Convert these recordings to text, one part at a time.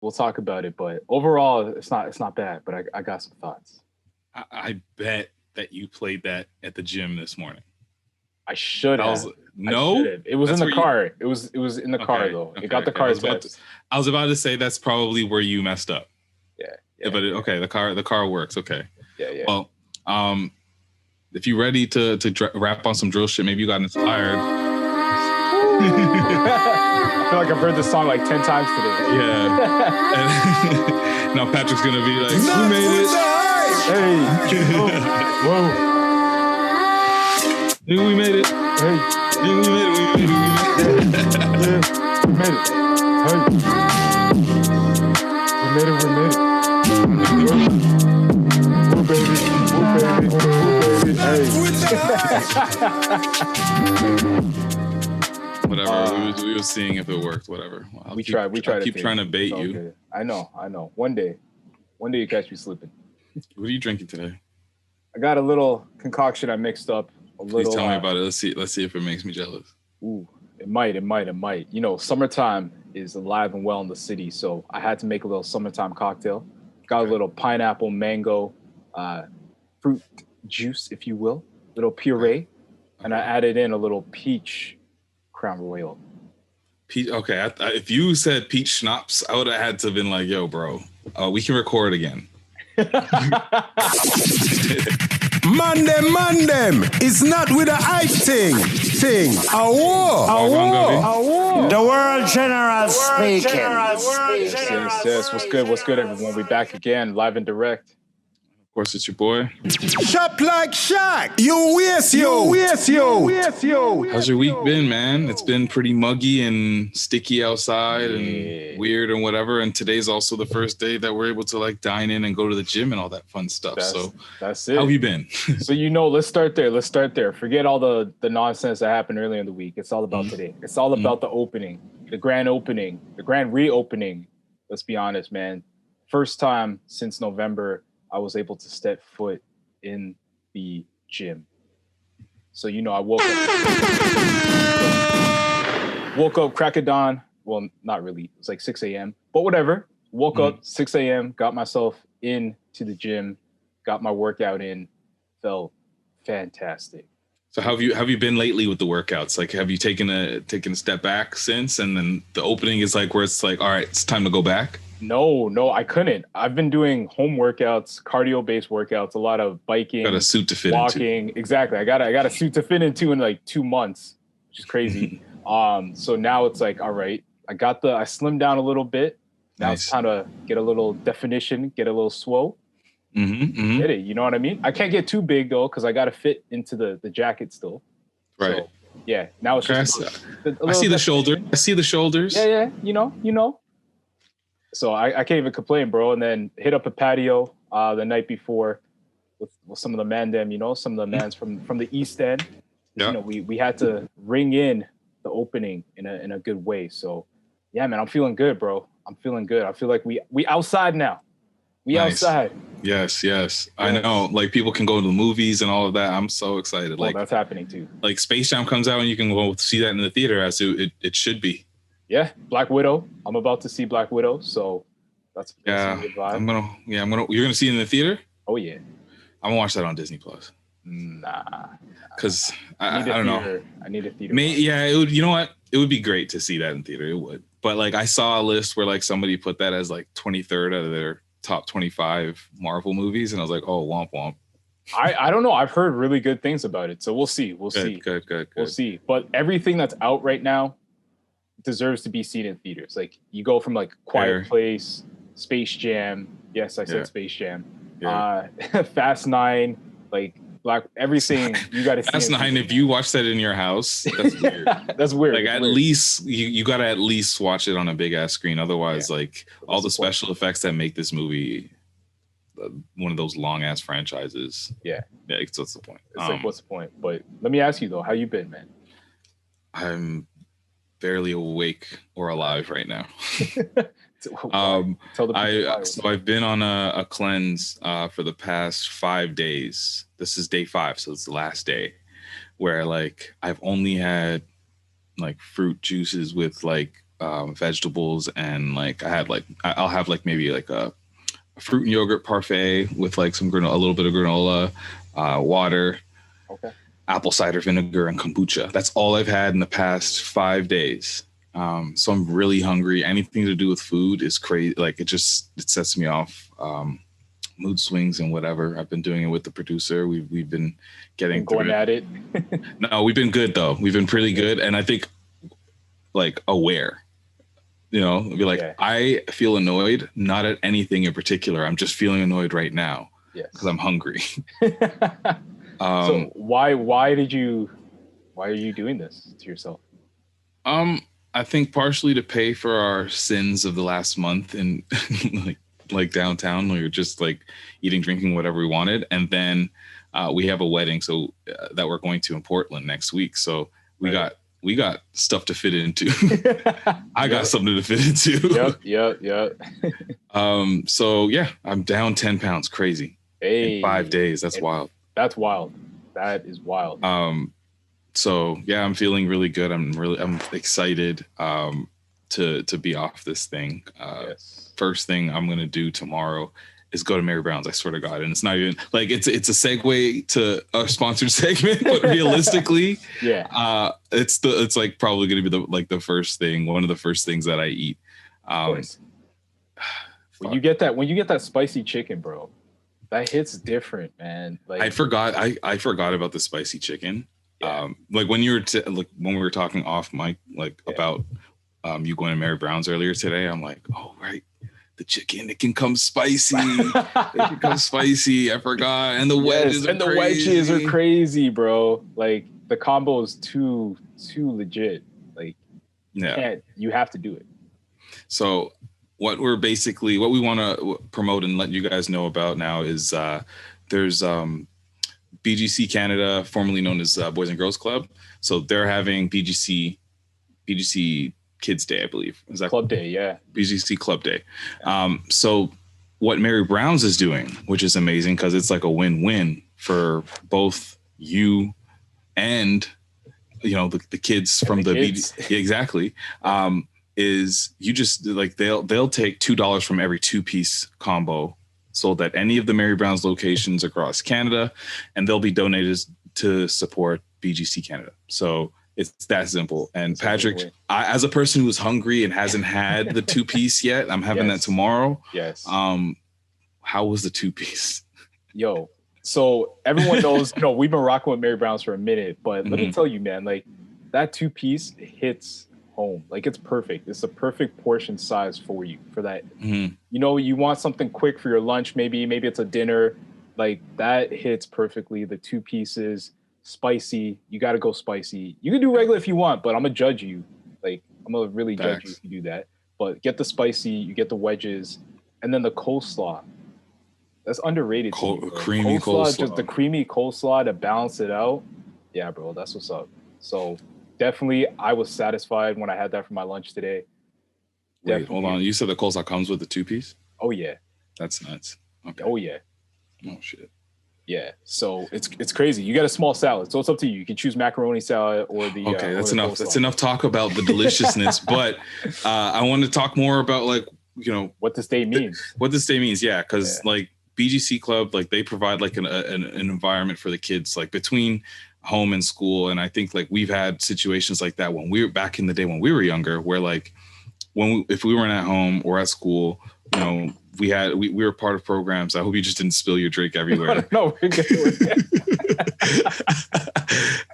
We'll talk about it. But overall, it's not bad. But I got some thoughts. I bet that you played that at the gym this morning. I should have. No, it was in the car. It was in the car though. It got the car's best. I was about to say that's probably where you messed up. Yeah. But okay, the car works. Okay. Yeah. Well, if you're ready to rap on some drill shit, maybe you got inspired. I feel like I've heard this song like 10 times today. Yeah. And now Patrick's gonna be like, "Who made it? Hey. Whoa. We made it. Hey. We made it. Yeah. We made it. Hey. We made it. Woo, baby. Hey. Whatever. We were seeing if it worked. Whatever. We tried. I keep trying to bait you. Good. I know. One day you catch me slipping. What are you drinking today? I got a little concoction I mixed up. Please tell me about it. Let's see if it makes me jealous. Ooh, it might. You know, summertime is alive and well in the city, so I had to make a little summertime cocktail. Got a little pineapple, mango, fruit juice, if you will, little puree, and I added in a little peach Crown Royal. Okay, if you said peach schnapps, I would have had to have been like, "Yo, bro, we can record again." Mandem. It's not with a hype thing. A war. The world general speaking. Yes. What's good, everyone? We back again, live and direct. Of course, it's your boy. Shop like Shaq. You waste you. How's your week been, man? It's been pretty muggy and sticky outside and weird and whatever. And today's also the first day that we're able to like dine in and go to the gym and all that fun stuff. That's it. How have you been? So, let's start there. Forget all the nonsense that happened earlier in the week. It's all about today. It's all about the opening, the grand reopening. Let's be honest, man. First time since November, I was able to step foot in the gym. So, I woke up crack of dawn. Well, not really. It was like 6 a.m. But whatever. Woke up 6 a.m., got myself into the gym, got my workout in, felt fantastic. So how have you been lately with the workouts? Like, have you taken a step back since? And then the opening is like where it's like, all right, it's time to go back? No, I couldn't. I've been doing home workouts, cardio-based workouts, a lot of biking, got a suit to fit walking. Into. Exactly. I got a suit to fit into in like 2 months, which is crazy. So now it's like, all right, I slimmed down a little bit. Now It's time to get a little definition, get a little swole. Get it. You know what I mean? I can't get too big though, because I got to fit into the jacket still. Right. So, yeah. Now it's just I see the shoulder. I see the shoulders. Yeah. You know. So I can't even complain, bro. And then hit up a patio the night before with some of the mandem, some of the mans from the East End. Yeah. We had to ring in the opening in a good way. So yeah, man, I'm feeling good, bro. I'm feeling good. I feel like we outside now. We outside. Yes. I know. Like people can go to the movies and all of that. I'm so excited. Like that's happening too. Like Space Jam comes out and you can go see that in the theater as it should be. Yeah, Black Widow. I'm about to see Black Widow, so that's a good vibe. You're gonna see it in the theater? Oh yeah. I'm gonna watch that on Disney Plus. Nah. Because I don't know. I need a theater. It would. You know what? It would be great to see that in theater. It would. But like I saw a list where like somebody put that as like 23rd out of their top 25 Marvel movies, and I was like, oh, womp womp. I don't know. I've heard really good things about it, so we'll see. Good. We'll see. But everything that's out right now deserves to be seen in theaters. Like you go from like Quiet Place, Space Jam. Yes, I said Space Jam. Yeah. Fast 9, like everything you got to see. Fast 9. If you watch that in your house, that's weird. That's weird. Like at least you got to at least watch it on a big ass screen. Otherwise, like all the special effects that make this movie one of those long ass franchises. Yeah. What's the point? It's like, what's the point? But let me ask you though, how you been, man? I'm barely awake or alive right now. I've been on a cleanse for the past 5 days. This is day 5, so it's the last day where like I've only had like fruit juices with like vegetables, and like I'll have like maybe like a fruit and yogurt parfait with like some granola, a little bit of granola, water, Okay. apple cider vinegar, and kombucha. That's all I've had in the past 5 days. So I'm really hungry. Anything to do with food is crazy. Like it sets me off. Mood swings and whatever. I've been doing it with the producer. We've been getting going at it. No, we've been good though. We've been pretty good, and I think like aware. You know, be like, I feel annoyed, not at anything in particular. I'm just feeling annoyed right now because I'm hungry. So why are you doing this to yourself? I think partially to pay for our sins of the last month and like downtown, we were just like eating, drinking, whatever we wanted. And then we have a wedding that we're going to in Portland next week. So we got stuff to fit into. I got something to fit into. Yep. So yeah, I'm down 10 pounds. Crazy. In 5 days. That's wild. That's wild. That is wild. So yeah, I'm feeling really good. I'm excited to be off this thing. First thing I'm gonna do tomorrow is go to Mary Brown's. I swear to God, and it's not even like it's a segue to a sponsored segment, but realistically, it's like probably gonna be the first thing, one of the first things that I eat. When you get that spicy chicken, bro, that hits different, man. Like I forgot about the spicy chicken. Like when you were when we were talking off mic, about you going to Mary Brown's earlier today, I'm like, oh right, the chicken, it can come spicy. I forgot, and the wedges are crazy, bro. Like the combo is too legit. Like you have to do it. So what we want to promote and let you guys know about now is there's BGC Canada, formerly known as Boys and Girls Club. So they're having BGC Kids Day, I believe. Is that Club Day? Yeah. BGC Club Day. So what Mary Brown's is doing, which is amazing because it's like a win-win for both you and the kids from the BGC. Exactly. Is you just like they'll take $2 from every 2-piece combo sold at any of the Mary Brown's locations across Canada, and they'll be donated to support BGC Canada. So it's that simple. And Patrick, as a person who's hungry and hasn't had the 2-piece yet, I'm having that tomorrow. Yes. How was the 2-piece? Yo, so everyone knows, we've been rocking with Mary Brown's for a minute, but let me tell you, man, like that 2-piece hits home. Like it's perfect. It's the perfect portion size for you for that. You want something quick for your lunch, maybe it's a dinner. Like that hits perfectly. The 2 pieces, spicy. You got to go spicy. You can do regular if you want, but I'm gonna judge you. Like I'm gonna really judge you if you do that. But get the spicy, you get the wedges, and then the coleslaw. That's underrated. Creamy coleslaw. Just the creamy coleslaw to balance it out. Yeah, bro, that's what's up. So definitely, I was satisfied when I had that for my lunch today. Wait, hold on. You said the coleslaw comes with the 2-piece? Oh, yeah. That's nuts. Okay. Oh, yeah. Oh, shit. Yeah. So it's crazy. You got a small salad, so it's up to you. You can choose macaroni salad or the. Okay, that's enough. That's enough talk about the deliciousness. But I want to talk more about what this day means. What this day means, yeah, because like BGC Club, like they provide like an environment for the kids, like between home and school. And I think like we've had situations like that when we were back in the day when we were younger, where like if we weren't at home or at school, we were part of programs. I hope you just didn't spill your drink everywhere. No, we're good.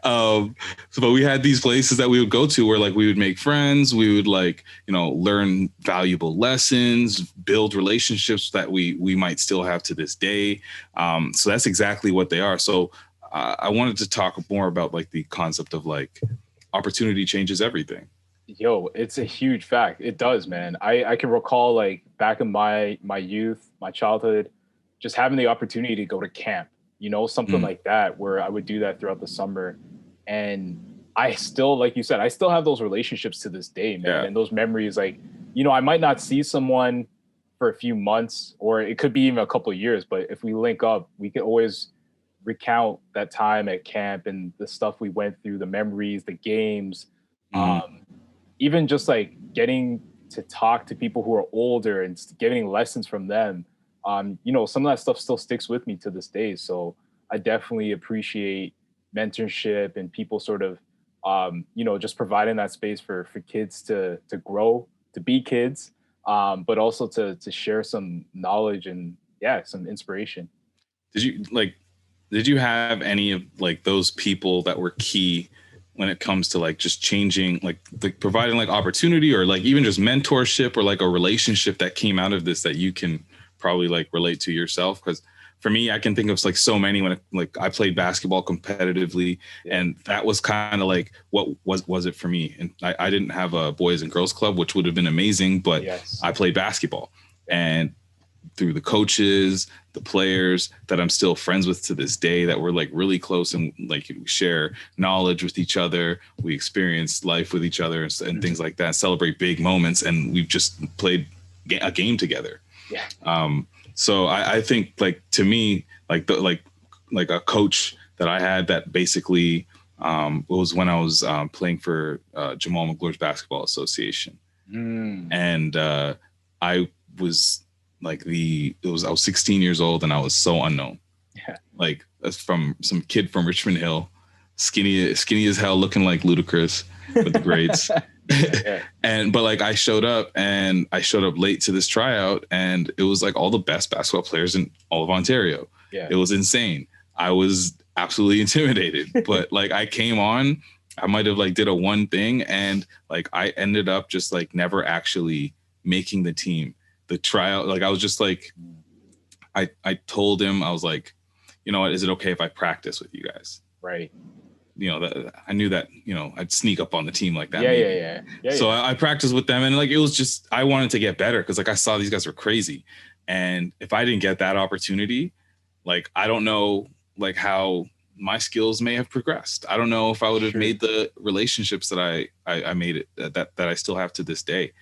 But we had these places that we would go to where like we would make friends, we would like, learn valuable lessons, build relationships that we might still have to this day. So that's exactly what they are. So I wanted to talk more about like the concept of like opportunity changes everything. Yo, it's a huge fact. It does, man. I can recall like back in my youth, my childhood, just having the opportunity to go to camp, something like that, where I would do that throughout the summer. And I still, like you said, I still have those relationships to this day, man. Yeah. And those memories, like, I might not see someone for a few months, or it could be even a couple of years, but if we link up, we could always recount that time at camp and the stuff we went through, the memories, the games. even just like getting to talk to people who are older and getting lessons from them, some of that stuff still sticks with me to this day. So I definitely appreciate mentorship and people sort of, just providing that space for kids to grow, to be kids, but also to share some knowledge and some inspiration. Did you have any of like those people that were key when it comes to like just changing, like providing like opportunity or like even just mentorship or like a relationship that came out of this that you can probably like relate to yourself? Because for me, I can think of like so many when I played basketball competitively, and that was kind of like what was it for me. And I didn't have a boys and girls club, which would have been amazing, but I played basketball, and through the coaches, the players that I'm still friends with to this day, that we're like really close and like we share knowledge with each other. We experience life with each other and things like that, celebrate big moments. And we've just played a game together. Yeah. So I think like, to me, like a coach that I had that basically was when I was playing for Jamal McGlore's Basketball Association. And I was like I was 16 years old and I was so unknown. Yeah. Like that's from some kid from Richmond Hill, skinny as hell, looking like Ludacris with the braids. But like I showed up late to this tryout, and it was like all the best basketball players in all of Ontario. Yeah. It was insane. I was absolutely intimidated, but like I came on, I might have like did a one thing, and like I ended up just like never actually making the team. The tryout, like I was just like, I told him, I was like, you know what, is it okay if I practice with you guys? Right. I knew that, I'd sneak up on the team like that. Yeah. So I practiced with them, and like, it was just, I wanted to get better because like I saw these guys were crazy. And if I didn't get that opportunity, like, I don't know like how my skills may have progressed. I don't know if I would have made the relationships that I made it that I still have to this day.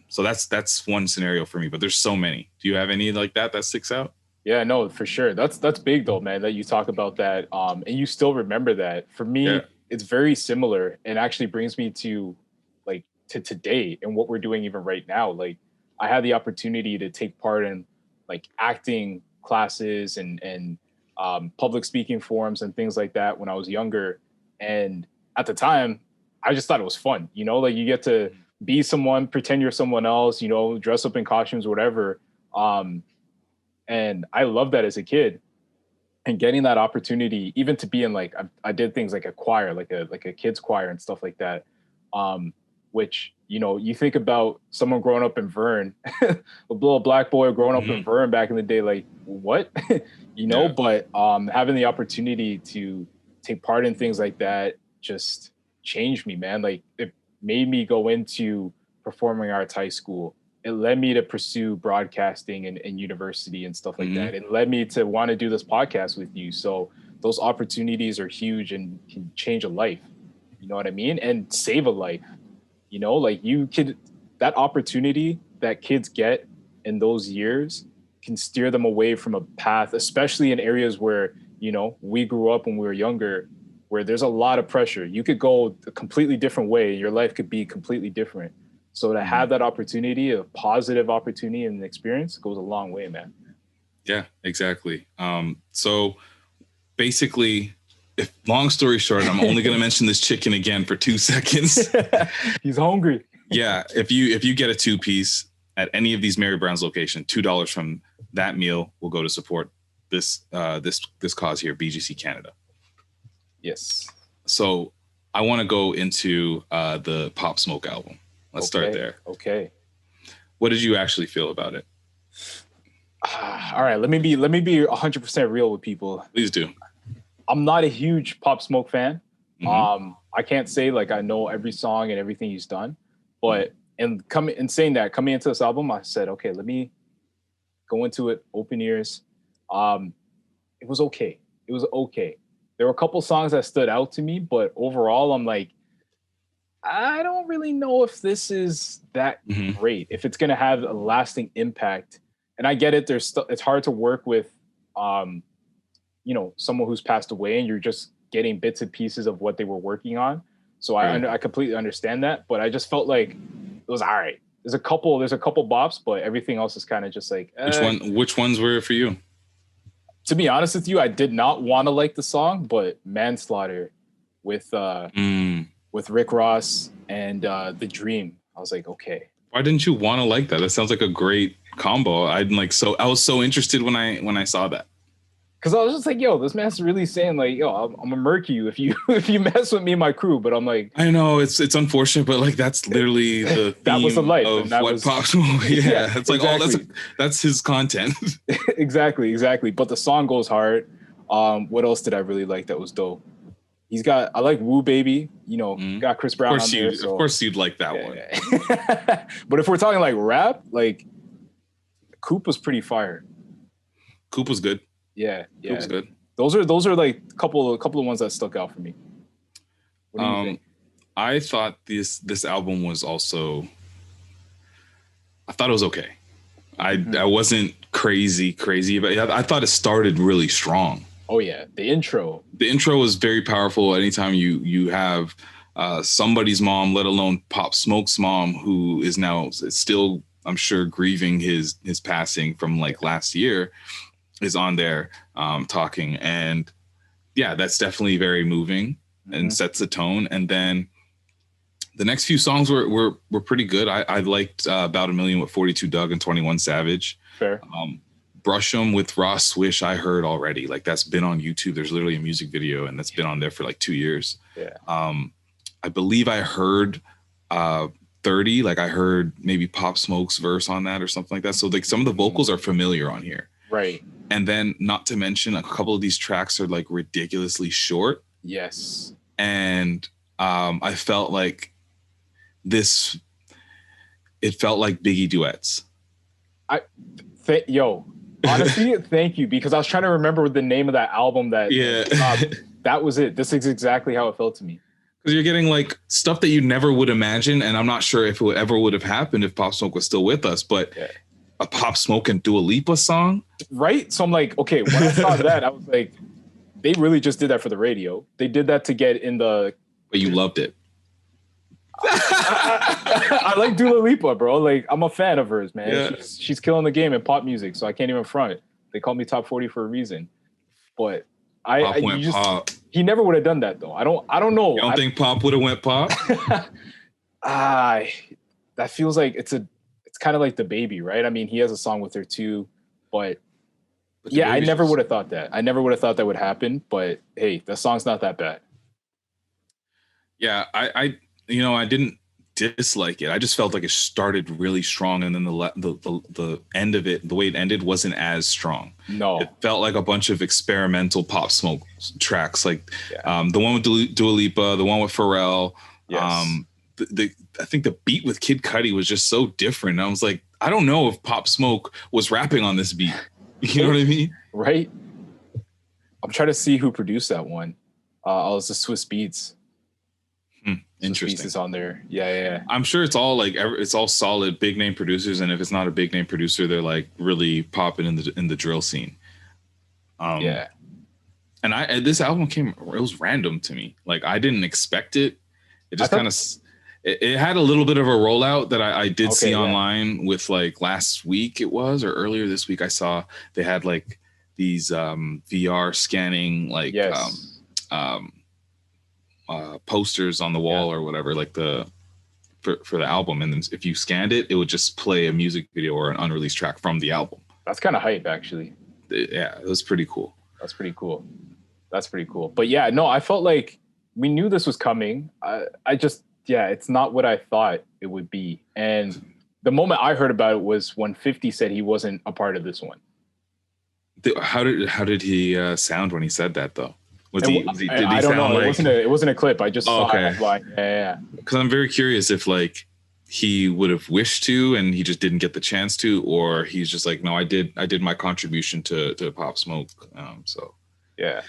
So that's one scenario for me, but there's so many. Do you have any like that sticks out? Yeah, no, for sure. That's big though, man, that you talk about that. And you still remember that. For me, it's very similar, and actually brings me to like to today and what we're doing even right now. Like I had the opportunity to take part in like acting classes and public speaking forums and things like that when I was younger. And at the time, I just thought it was fun, like you get to be someone, pretend you're someone else, dress up in costumes, whatever. And I loved that as a kid, and getting that opportunity, even to be in like, I did things like a choir, like a kids choir and stuff like that. Which, you think about someone growing up in Vern, a little black boy growing up in Vern back in the day, like what, but having the opportunity to take part in things like that just changed me, man. Like it made me go into performing arts high school. It led me to pursue broadcasting and university and stuff like that. It led me to want to do this podcast with you. So those opportunities are huge and can change a life. You know what I mean? And save a life. Like that opportunity that kids get in those years can steer them away from a path, especially in areas where, we grew up when we were younger, where there's a lot of pressure. You could go a completely different way. Your life could be completely different. So to have that opportunity, a positive opportunity and experience, goes a long way, man. Yeah, exactly. So basically, if long story short, I'm only going to mention this chicken again for 2 seconds. He's hungry. Yeah. If you get a 2-piece at any of these Mary Brown's location, $2 from that meal will go to support this cause here, BGC Canada. Yes. So I want to go into the Pop Smoke album. Let's start there. Okay. What did you actually feel about it? All right. Let me be 100% real with people. Please do. I'm not a huge Pop Smoke fan. I can't say like I know every song and everything he's done, but coming into this album, I said, okay, let me go into it open ears. It was okay. There were a couple songs that stood out to me, but overall, I'm like, I don't really know if this is that great, if it's going to have a lasting impact. And I get it. It's hard to work with, someone who's passed away and you're just getting bits and pieces of what they were working on. So I completely understand that, but I just felt like it was all right. There's a couple bops, but everything else is kind of just like Which ones were for you? To be honest with you, I did not want to like the song, but Manslaughter with Rick Ross and The Dream, I was like, okay. Why didn't you want to like that? That sounds like a great combo. I was so interested when I saw that. Because I was just like, yo, this man's really saying like, yo, I'm gonna murk you if you mess with me and my crew. But I'm like, I know it's unfortunate, but like that's literally the theme that was the life of what Pop Smoke. Yeah, it's like exactly. that's his content. exactly. But the song goes hard. What else did I really like that was dope? I like Woo Baby. You know, got Chris Brown on there. Of course you'd like that one. Yeah. But if we're talking like rap, like Coop was pretty fire. Coop was good. Yeah. Coop was good. Those are like a couple of ones that stuck out for me. What do you think? I thought this album was also. I thought it was okay. I wasn't crazy, but I thought it started really strong. Oh yeah, the intro was very powerful. Anytime you have somebody's mom, let alone Pop Smoke's mom, who is now still, I'm sure, grieving his passing from like last year, is on there talking, and yeah, that's definitely very moving and sets the tone. And then the next few songs were pretty good. I liked About a Million with 42 Doug and 21 Savage. Fair. Brush 'em with Ross Swish, I heard already. Like that's been on YouTube. There's literally a music video, and that's been on there for like 2 years. Yeah. I believe I heard 30. Like I heard maybe Pop Smoke's verse on that or something like that. So like some of the vocals are familiar on here. Right. And then not to mention a couple of these tracks are like ridiculously short. Yes. And I felt like it felt like Biggie duets. Honestly, thank you, because I was trying to remember the name of that album that that was it. This is exactly how it felt to me. Because you're getting like stuff that you never would imagine, and I'm not sure if it ever would have happened if Pop Smoke was still with us, but a Pop Smoke and Dua Lipa song. Right? So I'm like, okay, when I saw that, I was like, they really just did that for the radio. They did that to get in the... But you loved it. I like Dua Lipa, bro. Like, I'm a fan of hers, man. Yeah. She's killing the game in pop music, so I can't even front it. They call me top 40 for a reason. But he never would have done that though. I don't know. You don't think Pop would have went pop? That feels like it's kind of like the Baby, right? I mean, he has a song with her too, but yeah, I never would have thought that. I never would have thought that would happen, but hey, the song's not that bad. Yeah, I didn't dislike it. I just felt like it started really strong, and then the end of it, the way it ended, wasn't as strong. No, it felt like a bunch of experimental Pop Smoke tracks, like the one with Dua Lipa, the one with Pharrell. Yes. I think the beat with Kid Cudi was just so different. I was like, I don't know if Pop Smoke was rapping on this beat. You know what I mean? Right. I'm trying to see who produced that one. It's the Swiss Beats. Interesting. Pieces on there. Yeah. I'm sure it's all like it's all solid big name producers, and if it's not a big name producer, they're like really popping in the drill scene. And this album it was random to me. Like I didn't expect it. It just kind of it had a little bit of a rollout that I did see online with like last week it was, or earlier this week I saw they had like these VR scanning like posters on the wall or whatever, like for the album, and then if you scanned it would just play a music video or an unreleased track from the album. That's kind of hype, actually. It was pretty cool. That's pretty cool. But yeah, no, I felt like we knew this was coming. I just it's not what I thought it would be. And the moment I heard about it was when 50 said he wasn't a part of this one. How did he sound when he said that though? I don't know. Like... It wasn't a clip. I just saw it. Yeah. Because I'm very curious if like he would have wished to and he just didn't get the chance to, or he's just like, no, I did my contribution to Pop Smoke. So yeah.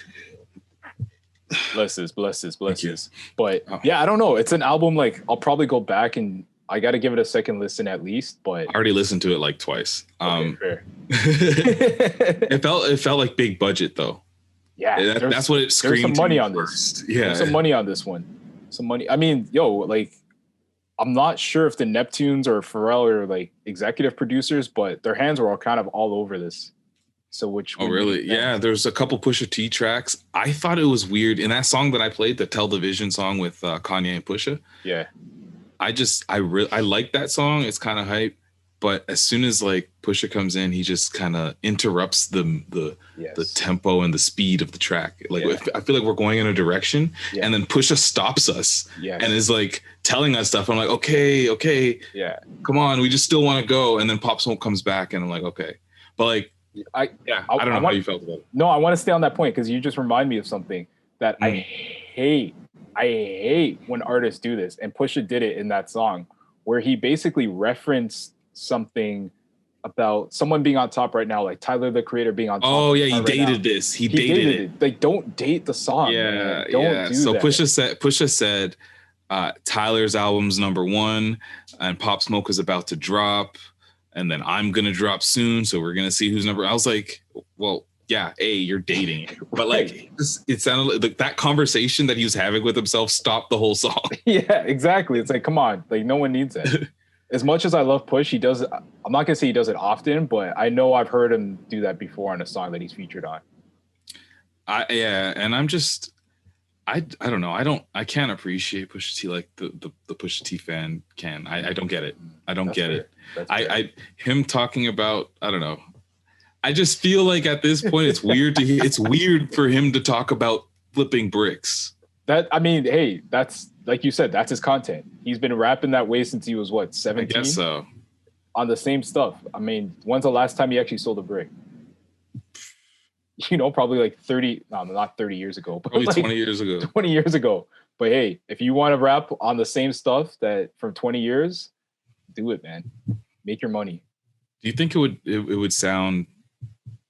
Blesses. But yeah, I don't know. It's an album like I'll probably go back and I got to give it a second listen at least. But I already listened to it like twice. Fair. It felt like big budget though. Yeah, that's what it screamed. There's some money on this. Yeah, there's some money on this one. some money. I mean, yo, like, I'm not sure if the Neptunes or Pharrell are like executive producers, but their hands were all kind of all over this. So which? Oh, really? Yeah. There's a couple Pusha T tracks. I thought it was weird in that song that I played, the Tell the Vision song with Kanye and Pusha. Yeah. I like that song. It's kind of hype, but as soon as like Pusha comes in, he just kind of interrupts the tempo and the speed of the track. Like I feel like we're going in a direction, and then Pusha stops us and is like telling us stuff. I'm like, okay, come on, we just still want to go. And then Pop Smoke comes back, and I'm like, okay, but like, I don't know how you felt about it. No, I want to stay on that point because you just remind me of something that I hate when artists do this, and Pusha did it in that song where he basically referenced something about someone being on top right now, like Tyler the Creator being on top. Oh yeah, he dated this. He dated it. Like, don't date the song. Yeah, don't do so that. Pusha said Tyler's album's #1 and Pop Smoke is about to drop, and then I'm gonna drop soon, so we're gonna see who's number. I was like, well, yeah, you're dating it. But like, it sounded like that conversation that he was having with himself stopped the whole song. Yeah, exactly. It's like, come on, like no one needs that. As much as I love Push, he does. I'm not gonna say he does it often, but I know I've heard him do that before on a song that he's featured on. And I'm just, I don't know. I can't appreciate Pusha T like the Pusha T fan can. I don't get it. I don't get it. Him talking about, I don't know. I just feel like at this point it's weird to hear. It's weird for him to talk about flipping bricks. I mean, hey, that's like you said, that's his content. He's been rapping that way since he was 17? I guess so. On the same stuff. I mean, when's the last time he actually sold a brick? Probably like 30, no, not 30 years ago. But probably like 20 years ago. 20 years ago. But hey, if you want to rap on the same stuff that from 20 years, do it, man. Make your money. Do you think it would sound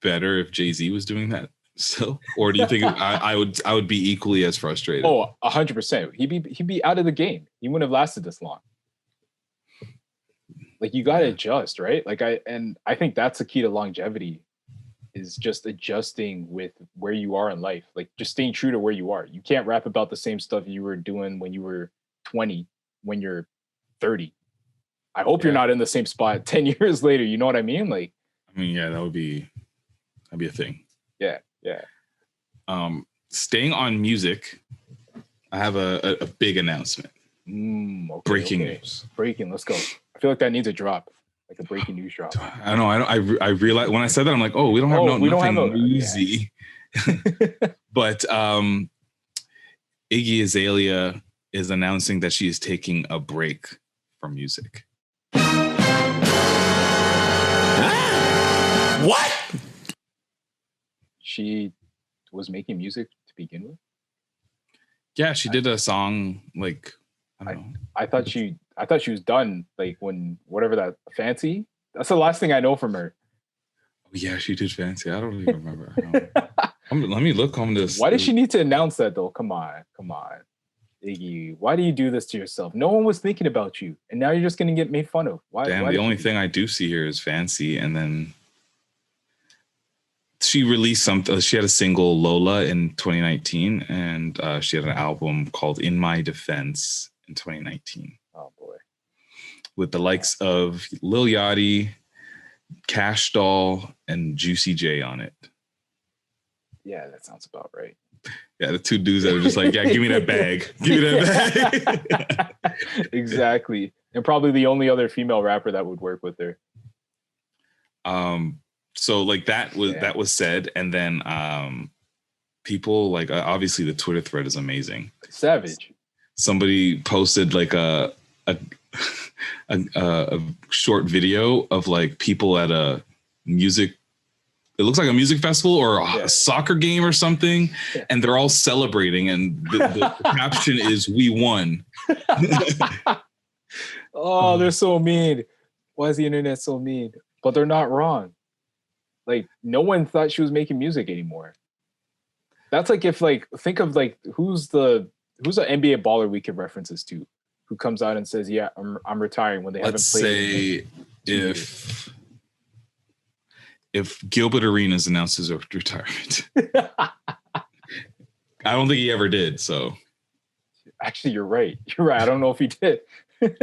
better if Jay-Z was doing that still? Or do you think I would be equally as frustrated? Oh, 100%. He'd be out of the game. He wouldn't have lasted this long. Like, you got to adjust, right? Like, I think that's the key to longevity, is just adjusting with where you are in life. Like, just staying true to where you are. You can't rap about the same stuff you were doing when you were 20, when you're 30. I hope you're not in the same spot 10 years later. You know what I mean? Like, I mean, yeah, that'd be a thing. Yeah. Staying on music, I have a big announcement. Breaking news. Breaking, let's go. I feel like that needs a drop, like a breaking news drop. I know. I realized when I said that, I'm like, oh, we don't have nothing newsy. But Iggy Azaelia is announcing that she is taking a break from music. What? She was making music to begin with? Yeah, she did a song like, I don't know. I thought she was done, like when whatever that Fancy. That's the last thing I know from her. Oh, yeah, she did Fancy. I don't even remember. Let me look on this. Why did she need to announce that though? Come on, Iggy. Why do you do this to yourself? No one was thinking about you, and now you're just gonna get made fun of. Why? Damn, the only thing I do see here is Fancy, and then she released something. She had a single, Lola, in 2019, and she had an album called In My Defense in 2019. Oh boy. With the likes of Lil Yachty, Cash Doll, and Juicy J on it. Yeah, that sounds about right. Yeah, the two dudes that are just like, yeah, give me that bag. Give me that bag. Exactly. And probably the only other female rapper that would work with her. So like that was said, and then people like obviously the Twitter thread is amazing. Savage. Somebody posted like a short video of like people at a music. It looks like a music festival or a soccer game or something, and they're all celebrating, and the caption is "We won." Oh, they're so mean. Why is the internet so mean? But they're not wrong. Like, no one thought she was making music anymore. That's like if like think of like who's an NBA baller we could reference this to, who comes out and says, "Yeah, I'm retiring," when they haven't played. Let's say if Gilbert Arenas announces retirement. I don't think he ever did. So Actually, you're right. You're right. I don't know if he did.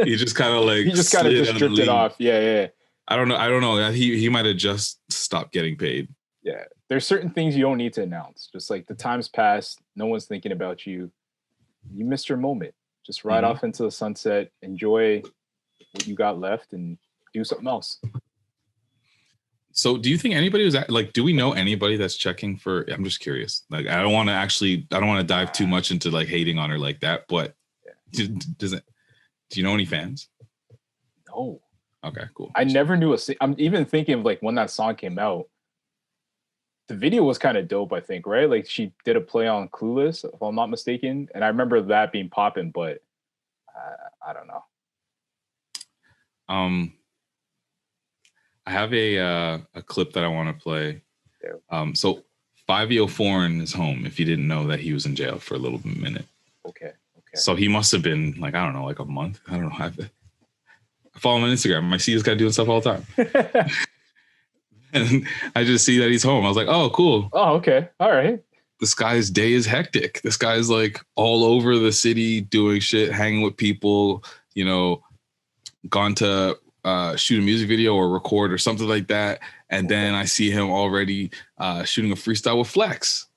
He just kind of like he just kind of just stripped it off. Yeah. I don't know. He might have just stopped getting paid. Yeah. There's certain things you don't need to announce. Just like the time's passed, no one's thinking about you. You missed your moment. Just ride off into the sunset, enjoy what you got left, and do something else. So do you think anybody was like, do we know anybody that's checking for, I'm just curious. Like, I don't want to dive too much into like hating on her like that, but do you know any fans? No. Okay, cool. I never knew I'm even thinking of like when that song came out, the video was kind of dope, I think, right? Like she did a play on Clueless, if I'm not mistaken. And I remember that being popping, but I don't know. I have a clip that I want to play. So 5-Yo Foreign is home, if you didn't know that he was in jail for a little minute. Okay. So he must have been like, I don't know, like a month. I don't know. I follow him on Instagram. I see this guy doing stuff all the time. And I just see that he's home. I was like, oh, cool. Oh, okay. All right. This guy's day is hectic. This guy's like all over the city doing shit, hanging with people, you know, gone to shoot a music video or record or something like that. And then I see him already shooting a freestyle with Flex.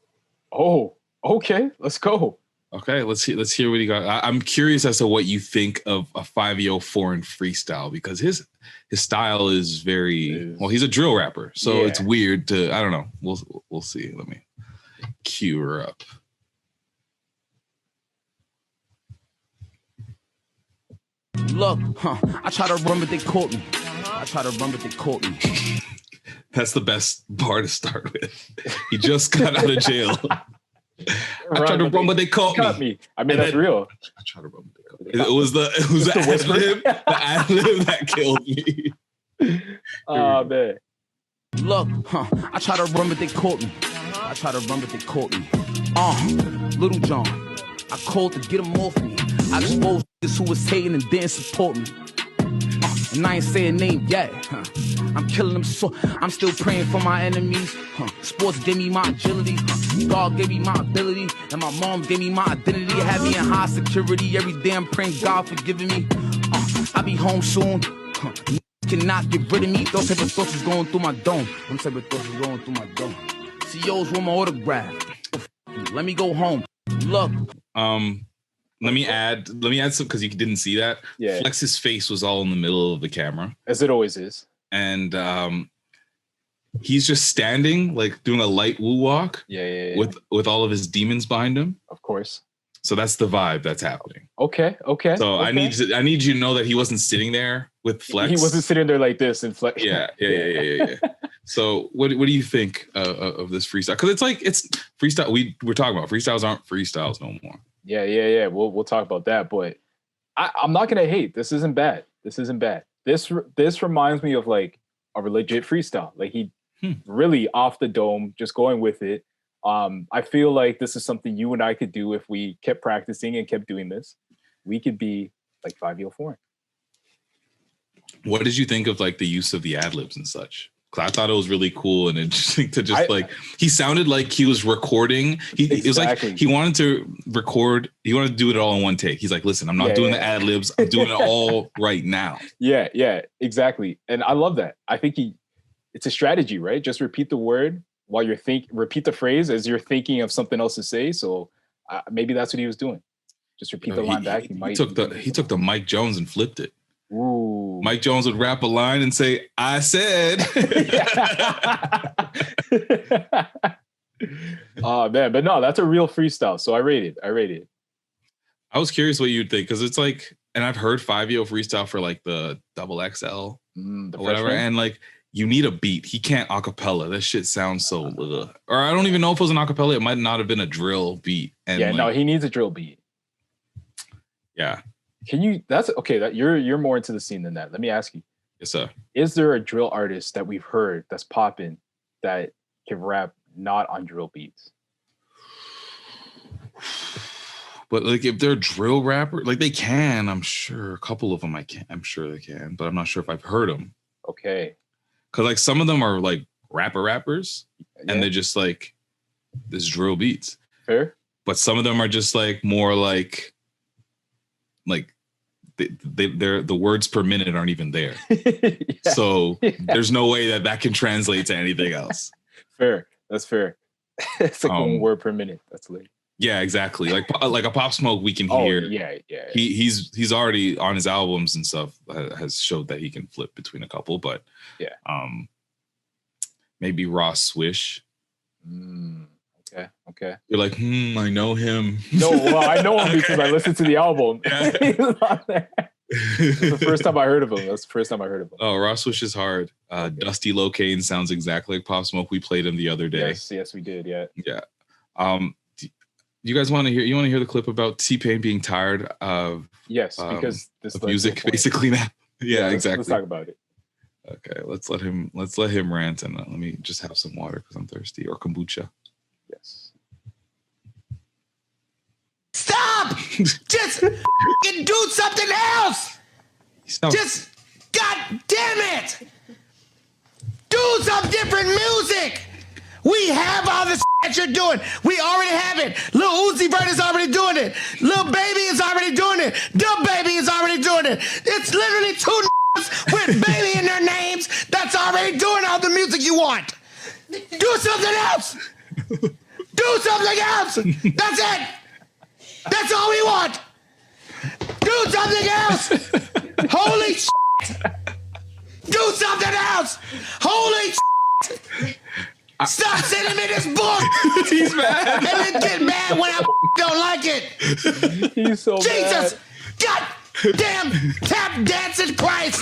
Oh, okay. Let's go. Okay, let's hear what he got. I'm curious as to what you think of a 5-Yo Foreign freestyle, because his style is very well. He's a drill rapper, so it's weird to, I don't know. We'll see. Let me cue her up. Look, I try to run, but they caught me. That's the best bar to start with. He just got out of jail. I tried to run, but they caught me. I mean, that's real. I tried to run, but they caught me. It was the ad-lib that killed me. Oh, man. Look, I try to run, but they caught me. Little John, I called to get him off me. I exposed niggas who was hating and didn't support me. And I ain't say a name yet. I'm killing them, so I'm still praying for my enemies. Sports gave me my agility. God gave me my ability. And my mom gave me my identity. Had me in high security. Every day I'm praying God for giving me. I'll be home soon. Cannot get rid of me. Those type of thoughts is going through my dome. CEOs want my autograph. Let me go home. Look. Let me add some, because you didn't see that. Yeah. Flex's face was all in the middle of the camera, as it always is, and he's just standing, like doing a light woo walk. Yeah. With all of his demons behind him. Of course. So that's the vibe that's happening. Okay. So I need you to know that he wasn't sitting there with Flex. He wasn't sitting there like this and Flex. Yeah. So what do you think of this freestyle? Because it's freestyle. We're talking about freestyles aren't freestyles no more. Yeah. We'll talk about that, but I'm not gonna hate. This isn't bad. This reminds me of like a legit freestyle. Like he really off the dome, just going with it. I feel like this is something you and I could do if we kept practicing and kept doing this. We could be like 5-Yo Foreign. What did you think of like the use of the ad libs and such? Because I thought it was really cool and interesting to just he sounded like he was recording. It was like he wanted to record. He wanted to do it all in one take. He's like, listen, I'm not doing the ad libs. I'm doing it all right now. Yeah, exactly. And I love that. I think it's a strategy, right? Just repeat the word while repeat the phrase as you're thinking of something else to say. So maybe that's what he was doing. Just repeat the line back. He took the Mike Jones and flipped it. Ooh. Mike Jones would rap a line and say, I said. Oh, man. But no, that's a real freestyle. So I rate it. I was curious what you'd think, because it's like, and I've heard 5-Yo freestyle for like the XXL or whatever. Freshman? And like, you need a beat. He can't acapella. That shit sounds so or I don't even know if it was an acapella. It might not have been a drill beat. And no, he needs a drill beat. Yeah. You're more into the scene than that. Let me ask you. Yes, sir. Is there a drill artist that we've heard that's popping that can rap not on drill beats? But like, if they're drill rapper, like they can, I'm sure a couple of them I'm sure they can, but I'm not sure if I've heard them. Okay. Cause like some of them are like rappers and they're just like this drill beats. Fair. But some of them are just like more like like they're the words per minute aren't even there. Yeah. So there's no way that can translate to anything else. Fair. That's fair. It's like 1 word per minute. That's lit. Yeah, exactly. Like a Pop Smoke, we can hear. Yeah. He's already on his albums and stuff has showed that he can flip between a couple, but yeah. Maybe Ross Swish. Okay. You're like, I know him. No, well, I know him because I listened to the album. Yeah. He was on there. That's the first time I heard of him. Oh, Ross Swish is hard. Okay. Dusty Locane sounds exactly like Pop Smoke. We played him the other day. Yes, we did. Yeah. You guys want to hear? You want to hear the clip about T-Pain being tired of? Yes, because this of music basically now. Yeah, exactly. Let's talk about it. Okay, let's let him rant, and let me just have some water because I'm thirsty, or kombucha. Yes. Stop! Just fucking do something else! Just, God damn it! Do some different music! We have all this that you're doing. We already have it. Lil Uzi Vert is already doing it. Lil Baby is already doing it. Dub Baby is already doing it. It's literally 2 with baby in their names that's already doing all the music you want. Do something else. Do something else. That's it. That's all we want. Do something else. Holy shit. Do something else. Holy shit. Stop sending me this book. He's mad. And then get mad when I don't like it. He's so Jesus. mad. God damn tap dancing Christ.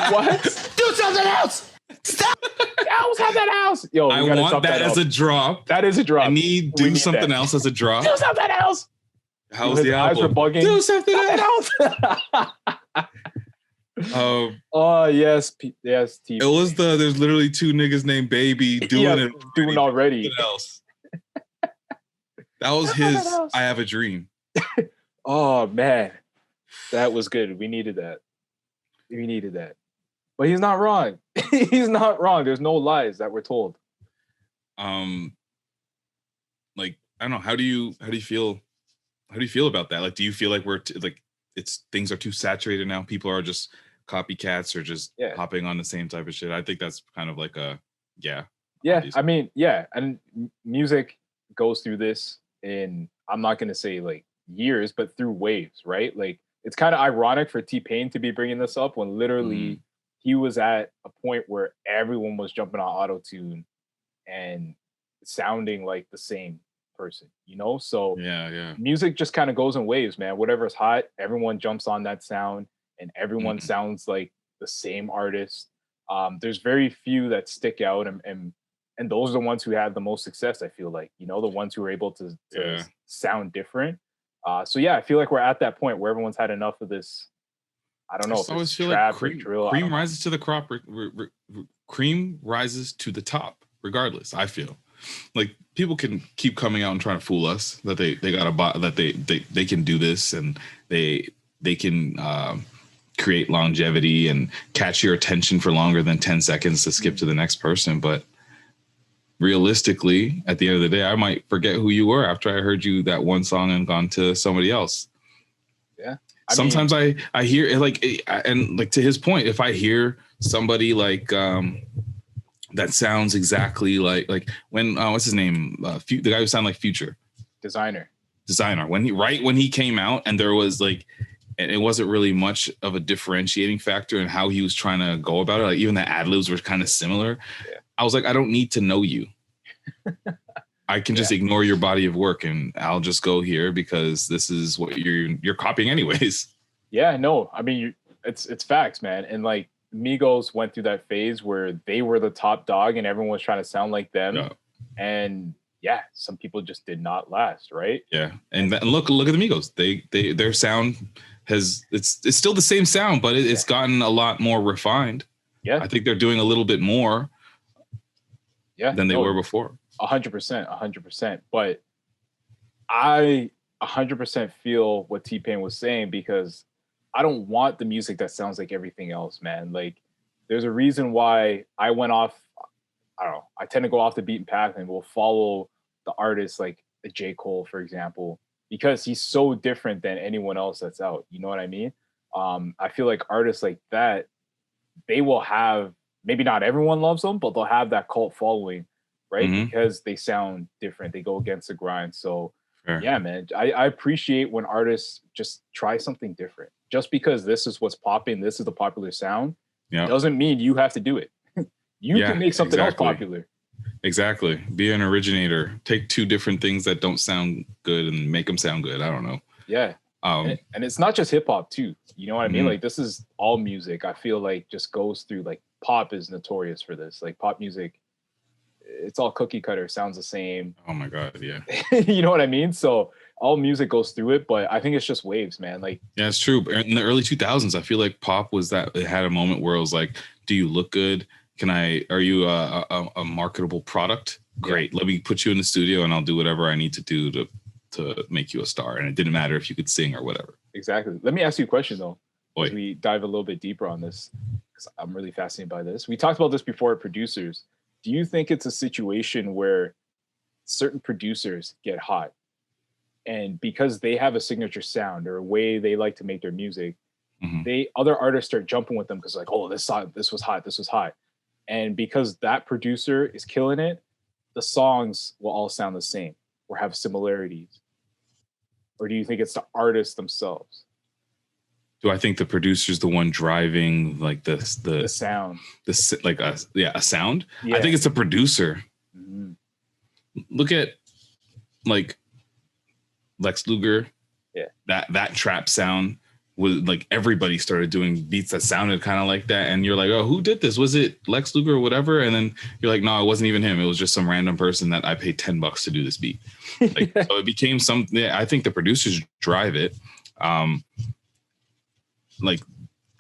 What? Do something else. Stop. Else have that house. Yo, I want that as a drop. That is a drop. I need do something else as a drop. Do something else. How's the eyes were album? bugging. Do something else. Oh yes, yes. It was there's literally 2 niggas named Baby doing it. Doing already. Else. That was his. I Have a Dream. Oh man, that was good. We needed that. But he's not wrong. He's not wrong. There's no lies that we're told. Like I don't know. How do you feel? How do you feel about that? Like, do you feel like we're things are too saturated now? People are just copycats or just hopping on the same type of shit. I think that's kind of like a obviously. I mean, and music goes through this in, I'm not going to say like years, but through waves, right? Like it's kind of ironic for T-Pain to be bringing this up when literally he was at a point where everyone was jumping on auto-tune and sounding like the same person, you know? So music just kind of goes in waves, man. Whatever's hot, everyone jumps on that sound and everyone sounds like the same artist. There's very few that stick out and those are the ones who have the most success, I feel like, you know, the ones who are able to sound different. So I feel like we're at that point where everyone's had enough of this. I don't know. I always feel like cream rises to the crop. Cream rises to the top, regardless. I feel like people can keep coming out and trying to fool us that they got a bot, that they can do this and they can create longevity and catch your attention for longer than 10 seconds to skip to the next person. But realistically, at the end of the day, I might forget who you were after I heard you that one song and gone to somebody else. Yeah. Sometimes I hear it like, and like to his point, if I hear somebody like that sounds exactly like when what's his name, the guy who sounded like Future, Designer. When he came out and there was like, and it wasn't really much of a differentiating factor in how he was trying to go about it. Like even the ad libs were kind of similar. Yeah. I was like, I don't need to know you. I can just ignore your body of work and I'll just go here because this is what you're copying anyways. Yeah, no, I mean, it's facts, man. And like Migos went through that phase where they were the top dog and everyone was trying to sound like them. Yeah. And some people just did not last, right? Yeah. And look at the Migos. Their sound it's still the same sound, but it's gotten a lot more refined. Yeah. I think they're doing a little bit more than they were before. 100%. But I 100% feel what T-Pain was saying because I don't want the music that sounds like everything else, man. Like there's a reason why I went off. I don't know. I tend to go off the beaten path and will follow the artists like a J. Cole, for example, because he's so different than anyone else that's out. You know what I mean? I feel like artists like that, they will have, maybe not everyone loves them, but they'll have that cult following, right? Because they sound different. They go against the grind. So yeah, man, I appreciate when artists just try something different. Just because this is what's popping, this is the popular sound, doesn't mean you have to do it. You can make something else popular. Exactly. Be an originator. Take two different things that don't sound good and make them sound good. I don't know. Yeah. And it's not just hip hop too. You know what I mean? Like, this is all music. I feel like just goes through, like, pop is notorious for this. Like, pop music, it's all cookie cutter, sounds the same. Oh my God, yeah. You know what I mean? So all music goes through it, but I think it's just waves, man. Like, yeah, it's true. In the early 2000s, I feel like pop was that, it had a moment where it was like, do you look good? Are you a marketable product? Great. Let me put you in the studio and I'll do whatever I need to do to make you a star. And it didn't matter if you could sing or whatever. Exactly. Let me ask you a question though, as we dive a little bit deeper on this, because I'm really fascinated by this. We talked about this before at producers. Do you think it's a situation where certain producers get hot and because they have a signature sound or a way they like to make their music, other artists start jumping with them because, like, oh, this was hot. And because that producer is killing it, the songs will all sound the same or have similarities? Or do you think it's the artists themselves? Do I think the producer's the one driving, like, the sound? A sound? Yeah. I think it's the producer. Look at, like, Lex Luger. Yeah. That trap sound was, like, everybody started doing beats that sounded kind of like that. And you're like, oh, who did this? Was it Lex Luger or whatever? And then you're like, no, it wasn't even him. It was just some random person that I paid $10 to do this beat. Like, so it became something. Yeah, I think the producers drive it. Like,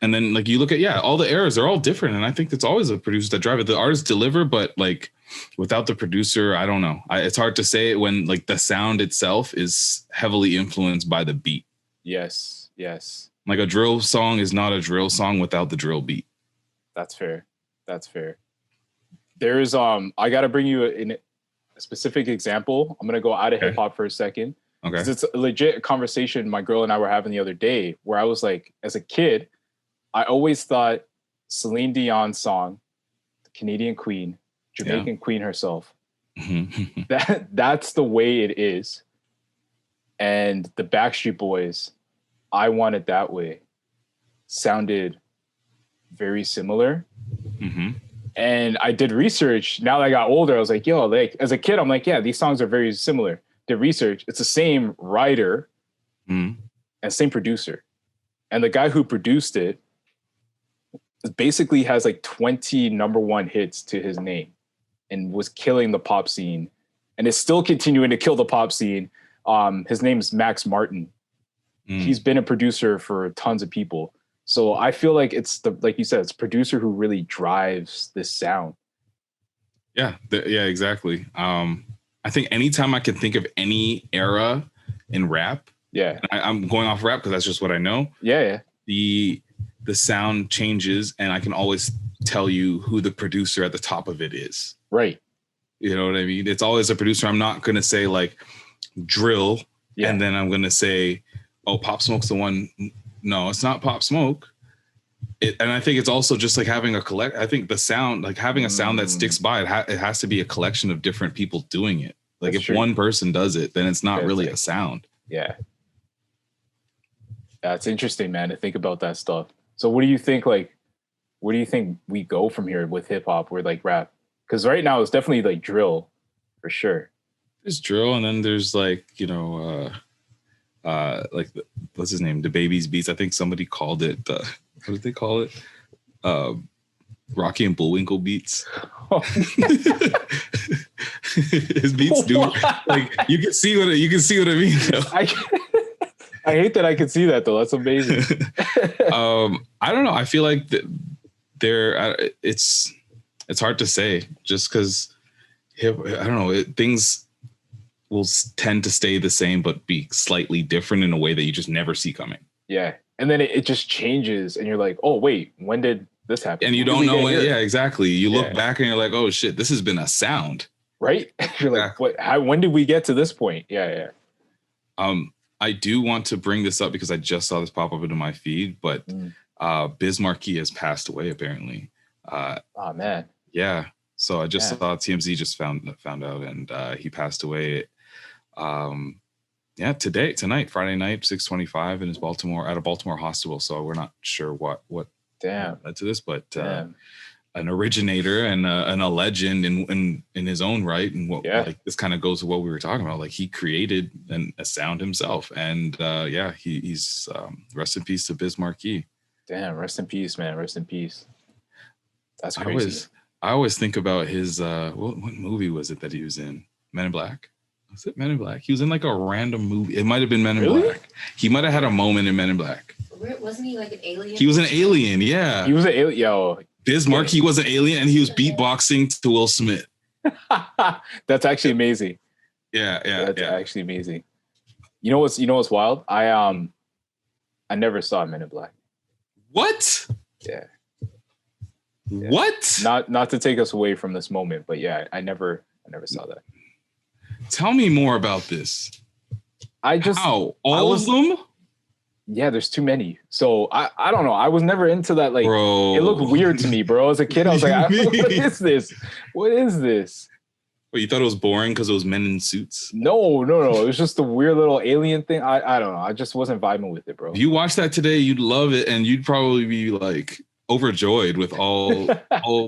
and then, like, you look at, all the eras are all different. And I think it's always the producers that drive it. The artists deliver, but, like, without the producer, I don't know. It's hard to say it when, like, the sound itself is heavily influenced by the beat. Yes. Like, a drill song is not a drill song without the drill beat. That's fair. There's I got to bring you in a specific example. I'm going to go out of hip hop for a second. Okay. It's a legit conversation my girl and I were having the other day where I was like, as a kid, I always thought Celine Dion's song, the Canadian Queen, Jamaican Queen herself, that's the way it is. And the Backstreet Boys, I Want It That Way, sounded very similar. And I did research. Now that I got older, I was like, yo, like, as a kid, I'm like, yeah, these songs are very similar. The research, it's the same writer and same producer. And the guy who produced it basically has like 20 number one hits to his name and was killing the pop scene and is still continuing to kill the pop scene. His name's Max Martin. He's been a producer for tons of people. So I feel like it's like you said, it's producer who really drives this sound. Yeah, exactly. I think anytime I can think of any era in rap, I'm going off rap because that's just what I know. Yeah. The sound changes, and I can always tell you who the producer at the top of it is. Right. You know what I mean? It's always a producer. I'm not going to say, like, drill, and then I'm going to say, oh, Pop Smoke's the one. No, it's not Pop Smoke. And I think it's also just like having I think the sound, like having a sound that sticks by, it has to be a collection of different people doing it. Like, that's if true. One person does it, then it's not really a sound. Yeah. It's interesting, man, to think about that stuff. So what do you think, like, where do you think we go from here with hip hop or, like, rap? Because right now it's definitely, like, drill for sure. There's drill, and then there's, like, you know, like, what's his name? The Baby's Beats. I think somebody called it, what did they call it? Rocky and Bullwinkle beats. His beats do, like, you can see what I mean. I hate that I can see that though. That's amazing. I don't know. I feel like it's hard to say just because I don't know. Things will tend to stay the same but be slightly different in a way that you just never see coming. Yeah, and then it just changes, and you're like, oh wait, when did this happen? And you don't know when. Yeah, exactly. You look back and you're like, oh shit, this has been a sound. Right? You're like, what? How? When did we get to this point? Yeah. I do want to bring this up because I just saw this pop up into my feed, but Biz Markie has passed away apparently. Oh man. Yeah. So I just saw TMZ just found out, and he passed away. Tonight, Friday night, 6:25 in his Baltimore hospital. So we're not sure what led to this, but an originator and a legend in his own right, and like this kind of goes to what we were talking about. Like he created a sound himself, and he's rest in peace to Biz Markie. Damn, rest in peace, man. Rest in peace. That's crazy. I always think about his what movie was it that he was in? Men in Black. Was it Men in Black? He was in like a random movie. It might have been Men in Black. He might have had a moment in Men in Black. Wasn't he like an alien? He was an alien, yeah. He was an alien. Yo, Biz Markie was an alien, and he was beatboxing to Will Smith. That's actually amazing. Yeah. That's actually amazing. You know what's wild? I never saw Men in Black. What? Yeah. What? Not to take us away from this moment, but yeah, I never saw that. Tell me more about this. How? All of them? Yeah, there's too many. So I don't know. I was never into that. Like, bro. It looked weird to me, bro. As a kid, I was like, what is this? What is this? Well, you thought it was boring because it was men in suits? No. It was just a weird little alien thing. I don't know. I just wasn't vibing with it, bro. If you watch that today, you'd love it, and you'd probably be like overjoyed with all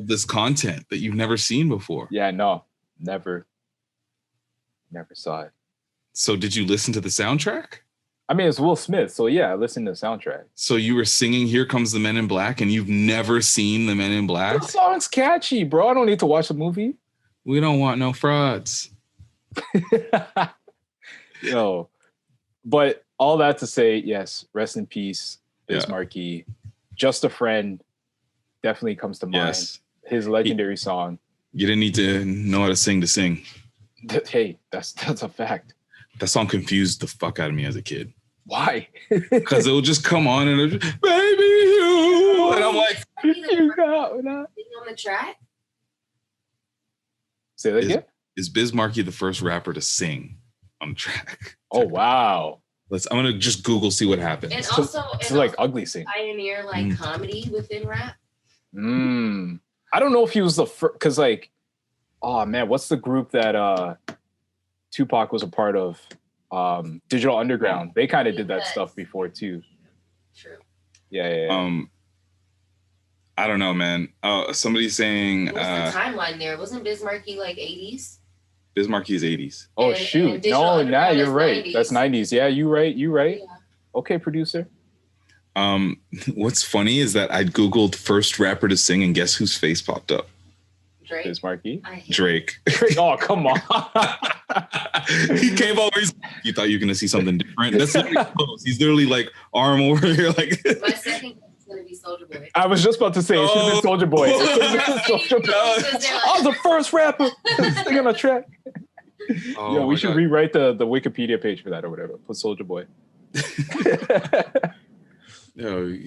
this content that you've never seen before. Yeah, no, never saw it. So did you listen to the soundtrack? I mean, it's Will Smith, so yeah, I listened to the soundtrack. So you were singing "Here Comes the Men in Black" and you've never seen the Men in Black? The song's catchy, bro. I don't need to watch the movie. We don't want no frauds. Yo, but all that to say, yes, rest in peace, Biz Markie. Just a Friend definitely comes to mind. Yes. His legendary song. You didn't need to know how to sing. Hey, that's a fact. That song confused the fuck out of me as a kid. Why? Because it would just come on and it would just, baby you, and I'm like, you got on the track. Say that again. Is Biz Markie the first rapper to sing on the track? Oh wow! I'm gonna just Google, see what happens. And also, it's like ugly sing. Pioneer comedy within rap. I don't know if he was the first, because like, oh man, what's the group that Tupac was a part of? Digital Underground. They kind of did that stuff before too. True. Yeah. I don't know, man. Somebody's saying. What's the timeline there? Wasn't Biz Markie like 80s? Biz Markie is 80s. Oh shoot! No, nah, you're right. 90s. That's 90s. Yeah, you right. Yeah. Okay, producer. What's funny is that I Googled first rapper to sing, and guess whose face popped up? Drake. Biz Markie. Drake. Oh, come on. He came over. You thought you were gonna see something different. That's literally close. He's literally like arm over here, like. My second guess is gonna be Soulja Boy. I was just about to say it should have been Soulja Boy. I was the first rapper singing on a track. Oh, we should rewrite the Wikipedia page for that or whatever. Put Soulja Boy.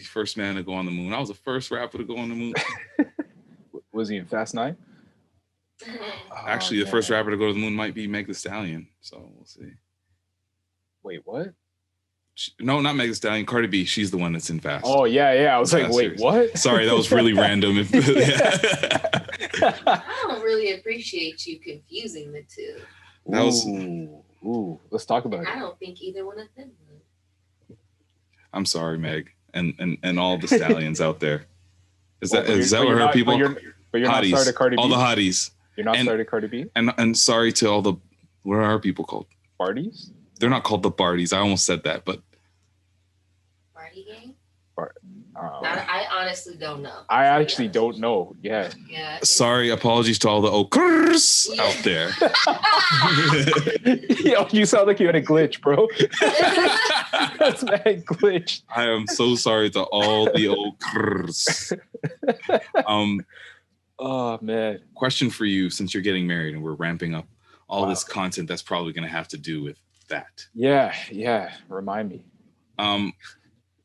First man to go on the moon. I was the first rapper to go on the moon. Was he in Fast 9? Actually, the first rapper to go to the moon might be Meg Thee Stallion. So we'll see. Wait, what? No, not Meg Thee Stallion. Cardi B. She's the one that's in Fast. Oh yeah. I was like, wait, what? Sorry, that was really random. I don't really appreciate you confusing the two. That was. Ooh, let's talk about it. I don't think either one of them would. I'm sorry, Meg, and all the stallions out there. Is that what her people? But you're not sorry to Cardi B. All the hotties. You're not sorry to Cardi B. And sorry to all the, what are our people called? Barties? They're not called the Barties. I almost said that, but. Party gang? I honestly don't know. I actually don't know. Yeah. Sorry, apologies to all the okers out there. Yo, you sound like you had a glitch, bro. That's mad glitch. I am so sorry to all the okers. Oh man. Question for you, since you're getting married and we're ramping up all this content that's probably going to have to do with that. Yeah. Remind me.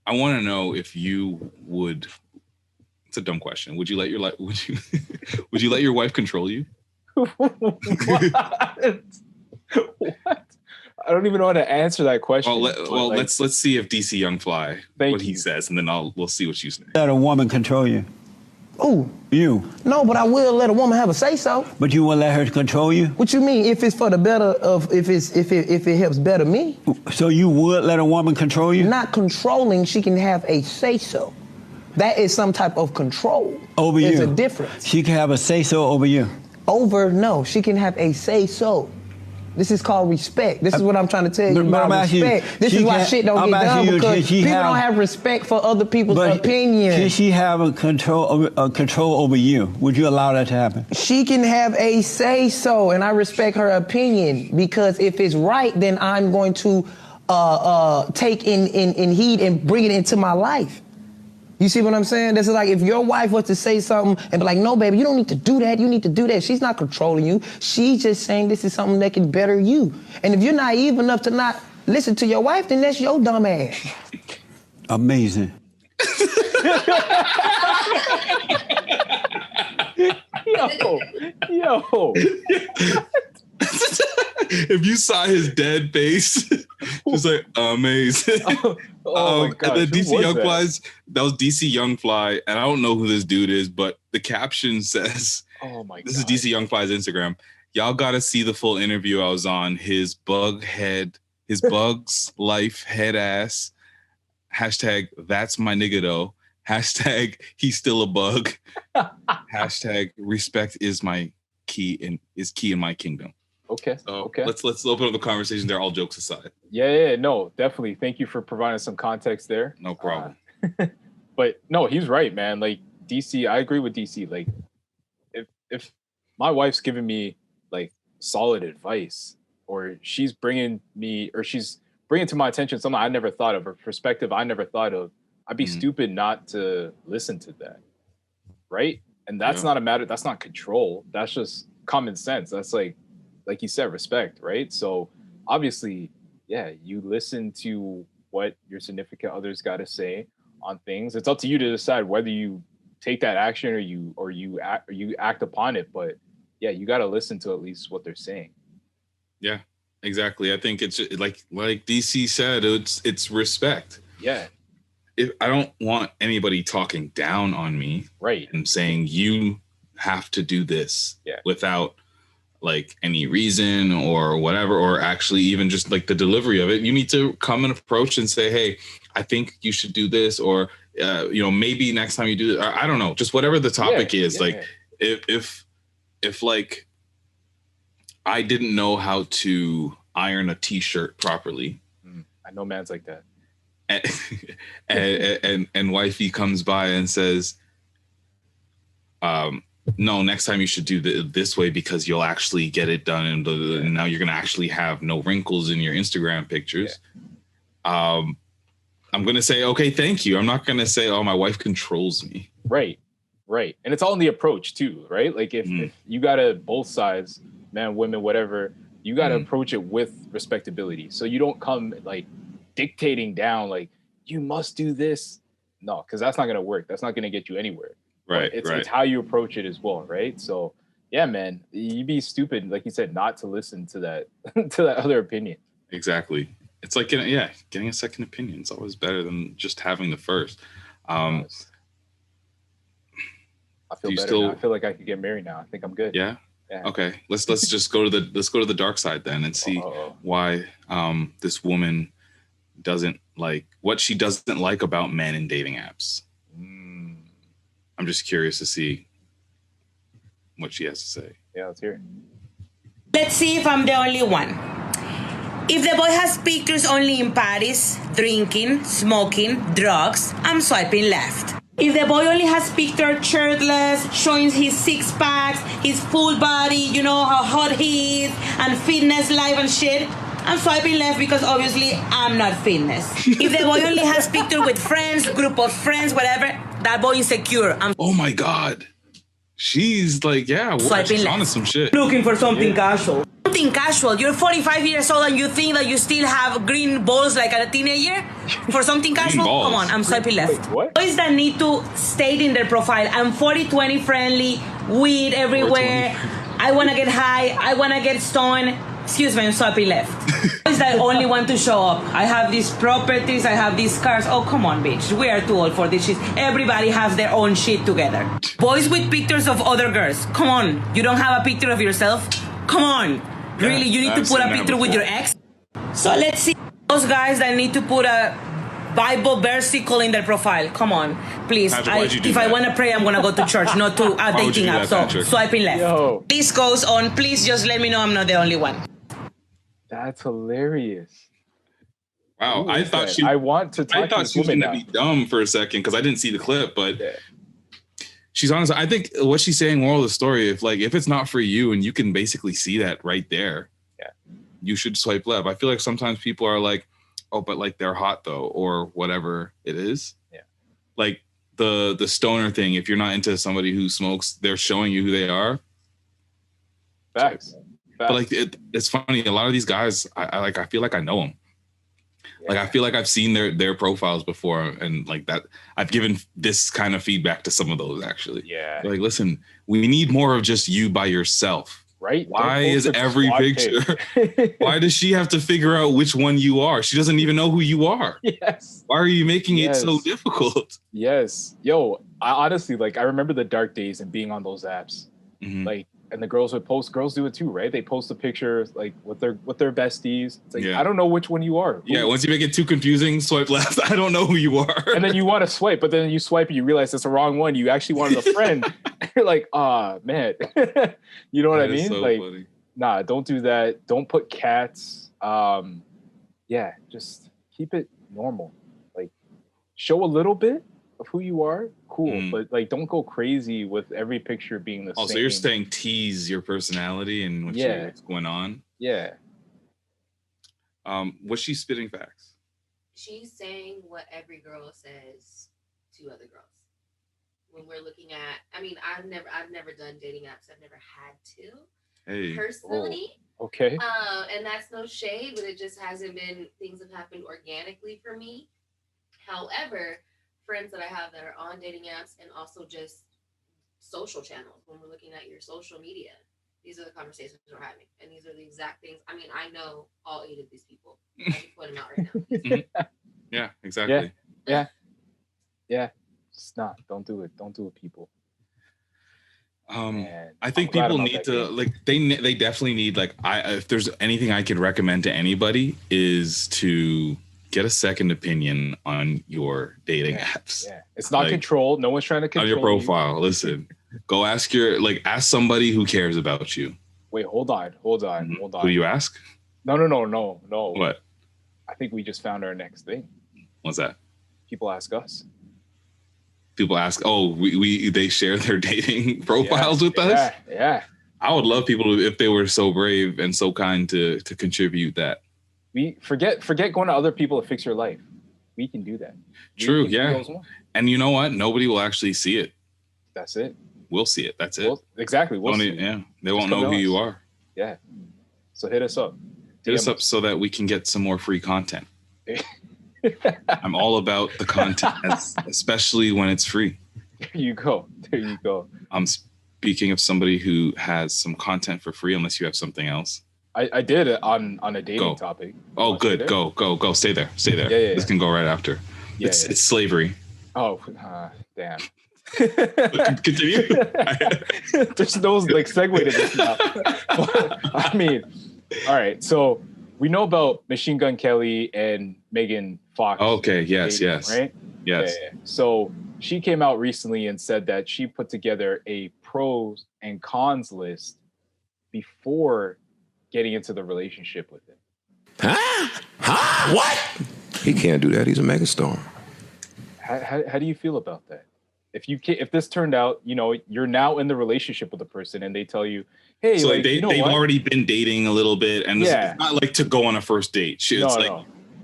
I want to know if you would. It's a dumb question. Would you let your would you let your wife control you? What? What? I don't even know how to answer that question. Well, let's see if DC Young Fly he says, and then we'll see what you say. Let a woman control you. Ooh. You. No, but I will let a woman have a say so. But you won't let her control you? What you mean? If it's for the better of if it helps better me. So you would let a woman control you? Not controlling, she can have a say so. That is some type of control. Over you. There's a difference. She can have a say so over you. No, she can have a say so. This is called respect. This is what I'm trying to tell you about respect. This is why shit don't get done, because people don't have respect for other people's opinions. Can she have a control over you? Would you allow that to happen? She can have a say so, and I respect her opinion, because if it's right, then I'm going to take in heed and bring it into my life. You see what I'm saying? This is like if your wife was to say something and be like, no, baby, you don't need to do that. You need to do that. She's not controlling you. She's just saying this is something that can better you. And if you're naive enough to not listen to your wife, then that's your dumb ass. Amazing. Yo. If you saw his dead face, just like amazing. Oh my gosh, and then DC Young Fly's, that was DC Young Fly, and I don't know who this dude is, but the caption says, "Oh my god." This is DC Young Fly's Instagram. Y'all gotta see the full interview I was on. His bugs life head ass. Hashtag that's my nigga though. Hashtag he's still a bug. Hashtag respect is key in my kingdom. Okay. So let's open up the conversation there, all jokes aside. Yeah, no, definitely. Thank you for providing some context there. No problem. But no, he's right, man. Like DC, I agree with DC. Like if my wife's giving me like solid advice, or she's bringing to my attention something I never thought of, or perspective I never thought of, I'd be stupid not to listen to that. Right? And that's not a matter, that's not control. That's just common sense. That's like you said, respect, right? So obviously, yeah, you listen to what your significant other's got to say on things. It's up to you to decide whether you take that action or you act upon it. But yeah, you got to listen to at least what they're saying. Yeah, exactly. I think it's like DC said, it's respect. Yeah. If I don't want anybody talking down on me, right, and saying you have to do this without like any reason or whatever, or actually even just like the delivery of it. You need to come and approach and say, hey, I think you should do this, or maybe next time you do it, or I don't know, just whatever the topic is. Like if like I didn't know how to iron a t-shirt properly, I know man's like that, and wifey comes by and says, no, next time you should do this way because you'll actually get it done, and now you're going to actually have no wrinkles in your Instagram pictures. I'm going to say, okay, thank you. I'm not going to say, oh, my wife controls me. Right. And it's all in the approach too, right? Like if you got to, both sides, man, women, whatever, you got to approach it with respectability. So you don't come like dictating down, like you must do this. No, because that's not going to work. That's not going to get you anywhere. Right. It's how you approach it as well, right? So yeah, man, you'd be stupid, like you said, not to listen to that to that other opinion. Exactly. It's like getting a second opinion. It's always better than just having the first. I feel better now. I feel like I could get married now. I think I'm good. Yeah. Okay. Let's just go to the dark side then and see why this woman doesn't like what she doesn't like about men in dating apps. I'm just curious to see what she has to say. Yeah, let's hear it. Let's see if I'm the only one. If the boy has pictures only in Paris, drinking, smoking, drugs, I'm swiping left. If the boy only has pictures shirtless, showing his six packs, his full body, you know how hot he is, and fitness life and shit, I'm swiping left because obviously I'm not fitness. If the boy only has pictures with friends, group of friends, whatever, that boy insecure. Oh my God. She's like, she's on to some shit. Looking for something casual. Something casual. You're 45 years old and you think that you still have green balls like a teenager? For something casual? Come on, I'm swiping left. What? Boys that need to state in their profile, I'm 40-20 friendly, weed everywhere. I want to get high. I want to get stoned. Excuse me, I'm swiping left. Boys that only want to show up. I have these properties. I have these cars. Oh, come on, bitch. We are too old for this shit. Everybody has their own shit together. Boys with pictures of other girls. Come on. You don't have a picture of yourself? Come on. Really, you need to put a picture with your ex? So let's see. Those guys that need to put a Bible versicle in their profile. Come on, please. If I want to pray, I'm going to go to church, not to a dating app. So swiping left. Yo. This goes on. Please just let me know I'm not the only one. That's hilarious. Wow, I thought she was going to be dumb for a second because I didn't see the clip, but she's honest. I think what she's saying, moral of the story, if it's not for you and you can basically see that right there, you should swipe left. I feel like sometimes people are like, oh, but like they're hot though, or whatever it is. Yeah. Like the stoner thing. If you're not into somebody who smokes, they're showing you who they are. Facts. But like it's funny. A lot of these guys, I feel like I know them. Yeah. Like I feel like I've seen their profiles before, and like that I've given this kind of feedback to some of those actually. Yeah. Like, listen, we need more of just you by yourself. Right? Why is every picture? Why does she have to figure out which one you are? She doesn't even know who you are. Yes. Why are you making it so difficult? Yes. Yo, I honestly, like, I remember the dark days and being on those apps. Mm-hmm. Like, and the girls would post. Girls do it too, right? They post a picture like with their besties. It's like, I don't know which one you are. Once you make it too confusing, swipe left. I don't know who you are. And then you want to swipe, but then you swipe and you realize it's the wrong one. You actually wanted a friend. You're like, man. You know what I mean? So like, funny. Nah, don't do that. Don't put cats. Just keep it normal. Like, show a little bit of who you are, cool, but like don't go crazy with every picture being the same. So you're saying tease your personality and what's going on? Yeah. Was she spitting facts? She's saying what every girl says to other girls. When we're looking at, I mean, I've never done dating apps. I've never had to personally. Oh, okay. And that's no shade, but it just hasn't been. Things have happened organically for me. However, friends that I have that are on dating apps and also just social channels, when we're looking at your social media, these are the conversations we're having. And these are the exact things. I mean, I know all 8 of these people. I can point them out right now. Yeah, exactly. Yeah. Just not. Don't do it. Don't do it, people. I think people need to like they definitely need like if there's anything I could recommend to anybody is to get a second opinion on your dating apps. Yeah. It's not controlled. No one's trying to control on your profile. Listen, go ask ask somebody who cares about you. Wait, hold on. Who do you ask? No. What? I think we just found our next thing. What's that? People ask us. People ask, they share their dating profiles with us? Yeah. I would love people if they were so brave and so kind to contribute that. We forget going to other people to fix your life. We can do that. True, yeah. And you know what? Nobody will actually see it. That's it. We'll see it. That's it. Exactly. We'll see it. Yeah. They won't know who you are. Yeah. So hit us up. Hit us up so that we can get some more free content. I'm all about the content, especially when it's free. There you go. I'm speaking of somebody who has some content for free, unless you have something else. I did it on a dating topic. Oh, good. Go. Stay there. Yeah. This can go right after. It's slavery. Oh, damn. Continue. There's no segue to this now. I mean, all right. So we know about Machine Gun Kelly and Megan Fox. Okay. Yes. Dating, right? Yes. Yeah. So she came out recently and said that she put together a pros and cons list before getting into the relationship with him. Huh? What? He can't do that. He's a megastar. How do you feel about that? If this turned out, you're now in the relationship with a person and they tell you, hey, so they've already been dating a little bit, and it's not like to go on a first date. It's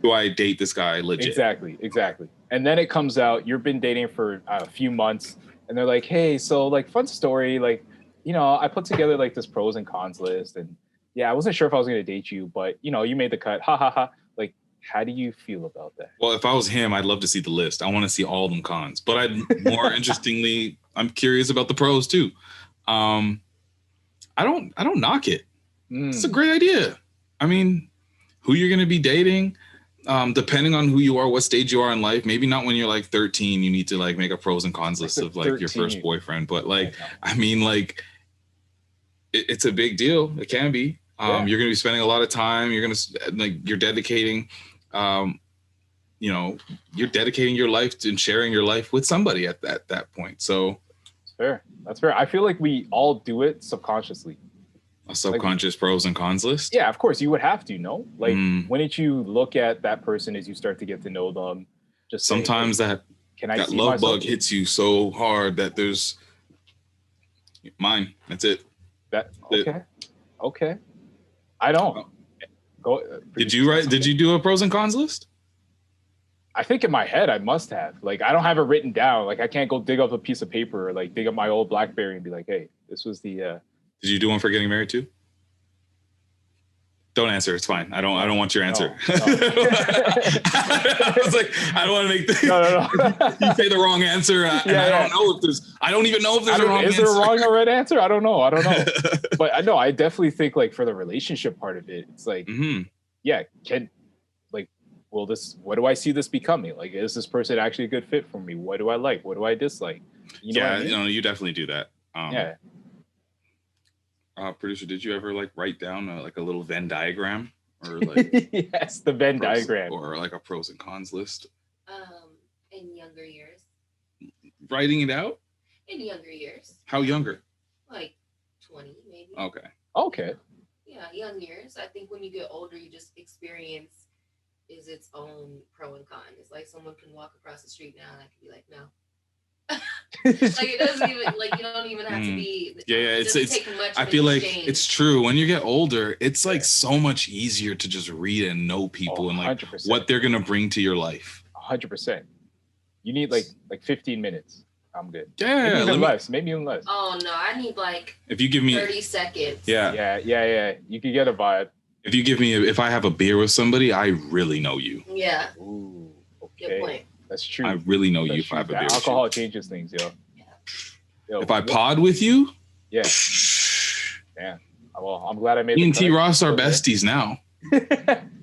do I date this guy legit? Exactly. And then it comes out, you've been dating for a few months, and they're like, hey, so fun story, I put together this pros and cons list, and I wasn't sure if I was going to date you, but you made the cut. Ha ha ha. How do you feel about that? Well, if I was him, I'd love to see the list. I want to see all of them cons, but more interestingly, I'm curious about the pros too. I don't knock it. It's a great idea. I mean, who you're going to be dating, depending on who you are, what stage you are in life. Maybe not when you're like 13, you need to like make a pros and cons list of like your first boyfriend. But like, I mean, like, it's a big deal. It can be. You're going to be spending a lot of time. You're going to like, you're dedicating, you know, you're dedicating your life to and sharing your life with somebody at that point. So it's fair. That's fair. I feel like we all do it subconsciously. A subconscious pros and cons list? Yeah, of course. You would have to, no? Like, wouldn't you look at that person as you start to get to know them? Just sometimes say, hey, that love bug hits you so hard that there's mine. That's it. Okay. I don't. Did you do a pros and cons list? I think in my head I must have. Like, I don't have it written down. Like, I can't go dig up a piece of paper or like dig up my old BlackBerry and be like, hey, this was the Did you do one for getting married too? Don't answer. It's fine. I don't want your answer. No. I was like, I don't want to make you say the wrong answer. I don't know if there's. I don't even know if there's a wrong answer. Is there a wrong or right answer? I don't know. But I know. I definitely think like for the relationship part of it, it's like, what do I see this becoming? Like, is this person actually a good fit for me? What do I like? What do I dislike? You know what I mean? You know, you definitely do that. Yeah. Producer, did you ever like write down like a little Venn diagram or like yes, the Venn diagram or like a pros and cons list? In younger years. Writing it out? In younger years. How younger? Like 20, maybe. Okay. Yeah, young years. I think when you get older, you just experience is its own pro and con. It's like someone can walk across the street now and I can be like, no. Like it doesn't even like you don't even have to be it's I feel like it's true when you get older it's like so much easier to just read and know people and like 100%. What they're gonna bring to your life. 100%. You need like 15 minutes. I'm good. Maybe even less. Oh no, I need like if you give me 30 seconds. Yeah. You can get a vibe. If you give me if I have a beer with somebody, I really know you. Yeah. Ooh, okay. Good point. That's true. I really know you if I have a beer. Alcohol changes things, yo. If I pod with you, yeah. Well, I'm glad I made. Me and T Ross are besties now.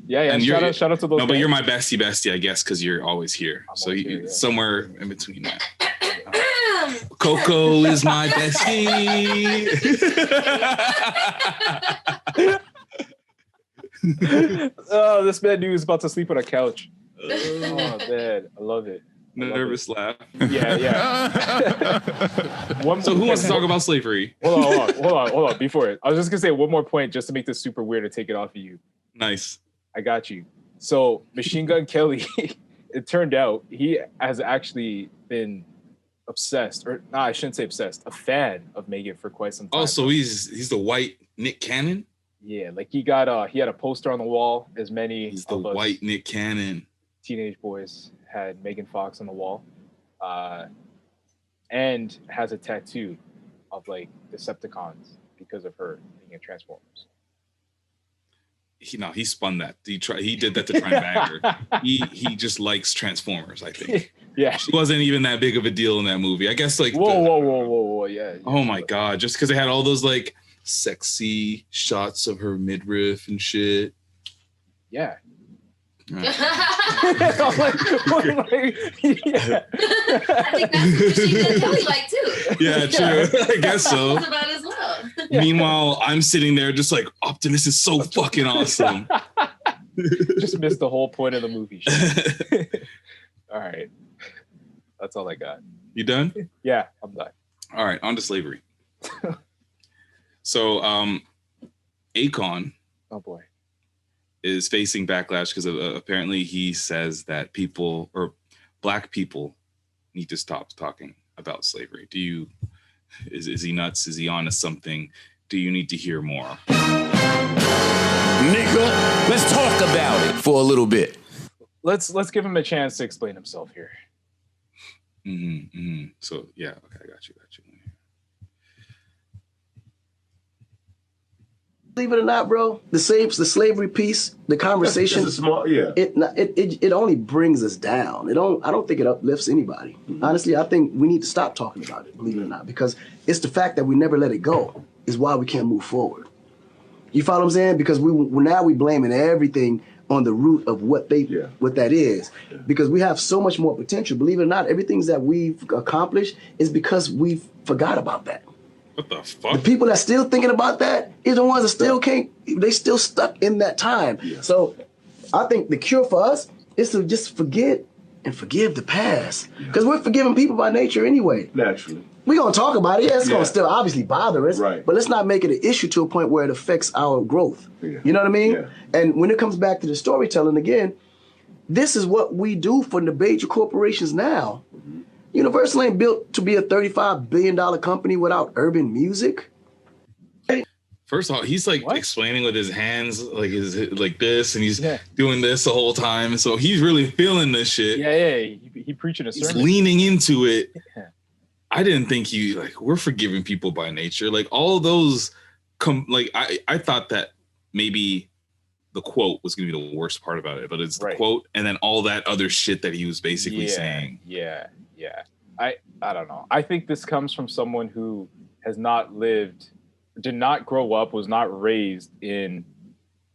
yeah. And shout out to those. No, but you're my bestie, I guess, because you're always here. So you somewhere in between that. Coco is my bestie. Oh, this man dude is about to sleep on a couch. Oh man, I love it. Nervous laugh. Yeah. So who wants to talk about slavery? Hold on. Before it, I was just gonna say one more point just to make this super weird and take it off of you. Nice. I got you. So Machine Gun Kelly, it turned out he has actually been obsessed, or nah, I shouldn't say obsessed, a fan of Megan for quite some time. Oh, so he's the white Nick Cannon? Yeah, like he had a poster on the wall as many he's the white Nick Cannon. Teenage boys had Megan Fox on the wall, and has a tattoo of like Decepticons because of her being in Transformers. He spun that. He did that to try and bang her. He just likes Transformers, I think. Yeah, she wasn't even that big of a deal in that movie. I guess like whoa, yeah. Oh my god, just because they had all those like sexy shots of her midriff and shit. Yeah. Right. I think that's what she did Kelly like too. Yeah, true. I guess so. About as well. Meanwhile, I'm sitting there just like, Optimus is so fucking awesome. Just missed the whole point of the movie. All right. That's all I got. You done? Yeah, I'm done. All right, on to slavery. So, Akon. Oh boy. Is facing backlash because apparently he says that people or black people need to stop talking about slavery. Is he nuts? Is he onto something? Do you need to hear more? Nigga, let's talk about it for a little bit. Let's give him a chance to explain himself here. So yeah, okay, I got you. Believe it or not, bro, the slavery piece, the conversation, it only brings us down. I don't think it uplifts anybody. Honestly, I think we need to stop talking about it, believe it or not, because it's the fact that we never let it go. is why we can't move forward. You follow what I'm saying? Because we blaming everything on the root of what that is. Yeah. Because we have so much more potential. Believe it or not, everything that we've accomplished is because we forgot about that. What the fuck? The people that still thinking about that is the ones that still can't, they still stuck in that time. Yeah. So I think the cure for us is to just forget and forgive the past. Because we're forgiving people by nature anyway. Naturally. We're going to talk about it. Yeah, it's going to still obviously bother us. Right. But let's not make it an issue to a point where it affects our growth. Yeah. You know what I mean? Yeah. And when it comes back to the storytelling again, this is what we do for the major corporations now. Mm-hmm. Universal ain't built to be a $35 billion company without urban music. First of all, he's like explaining with his hands, like his like this, and he's doing this the whole time. So he's really feeling this shit. Yeah. He preaching a sermon. He's leaning into it. Yeah. I didn't think we're forgiving people by nature. Like all of those I thought that maybe the quote was going to be the worst part about it, but it's the quote and then all that other shit that he was basically saying. Yeah. I don't know. I think this comes from someone who has not lived, did not grow up, was not raised in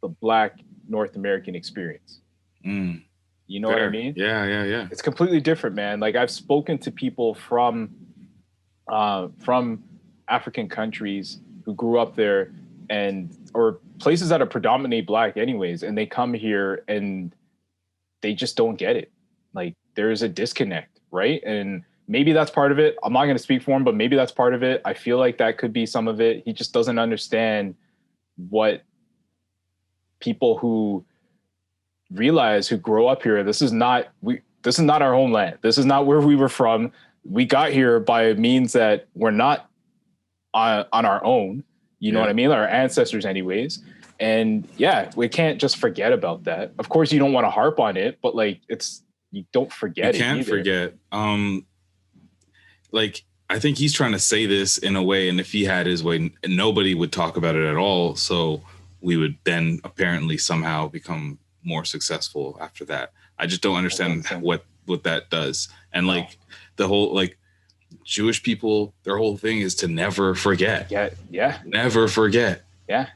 the Black North American experience. You know what I mean? Yeah. It's completely different, man. Like I've spoken to people from African countries who grew up there or places that are predominantly Black anyways, and they come here and they just don't get it. Like there's a disconnect, right? And maybe that's part of it. I'm not going to speak for him, but maybe that's part of it. I feel like that could be some of it. He just doesn't understand what people who realize, who grow up here, this is not our homeland. This is not where we were from. We got here by means that we're not on our own. You know what I mean? Our ancestors anyways. And we can't just forget about that. Of course, you don't want to harp on it, but like you don't forget it. You can't forget. Like, I think he's trying to say this in a way, and if he had his way, nobody would talk about it at all. So we would then apparently somehow become more successful after that. I just don't understand what that does. And like the whole, like Jewish people, their whole thing is to never forget. Yeah. Never forget. Yeah.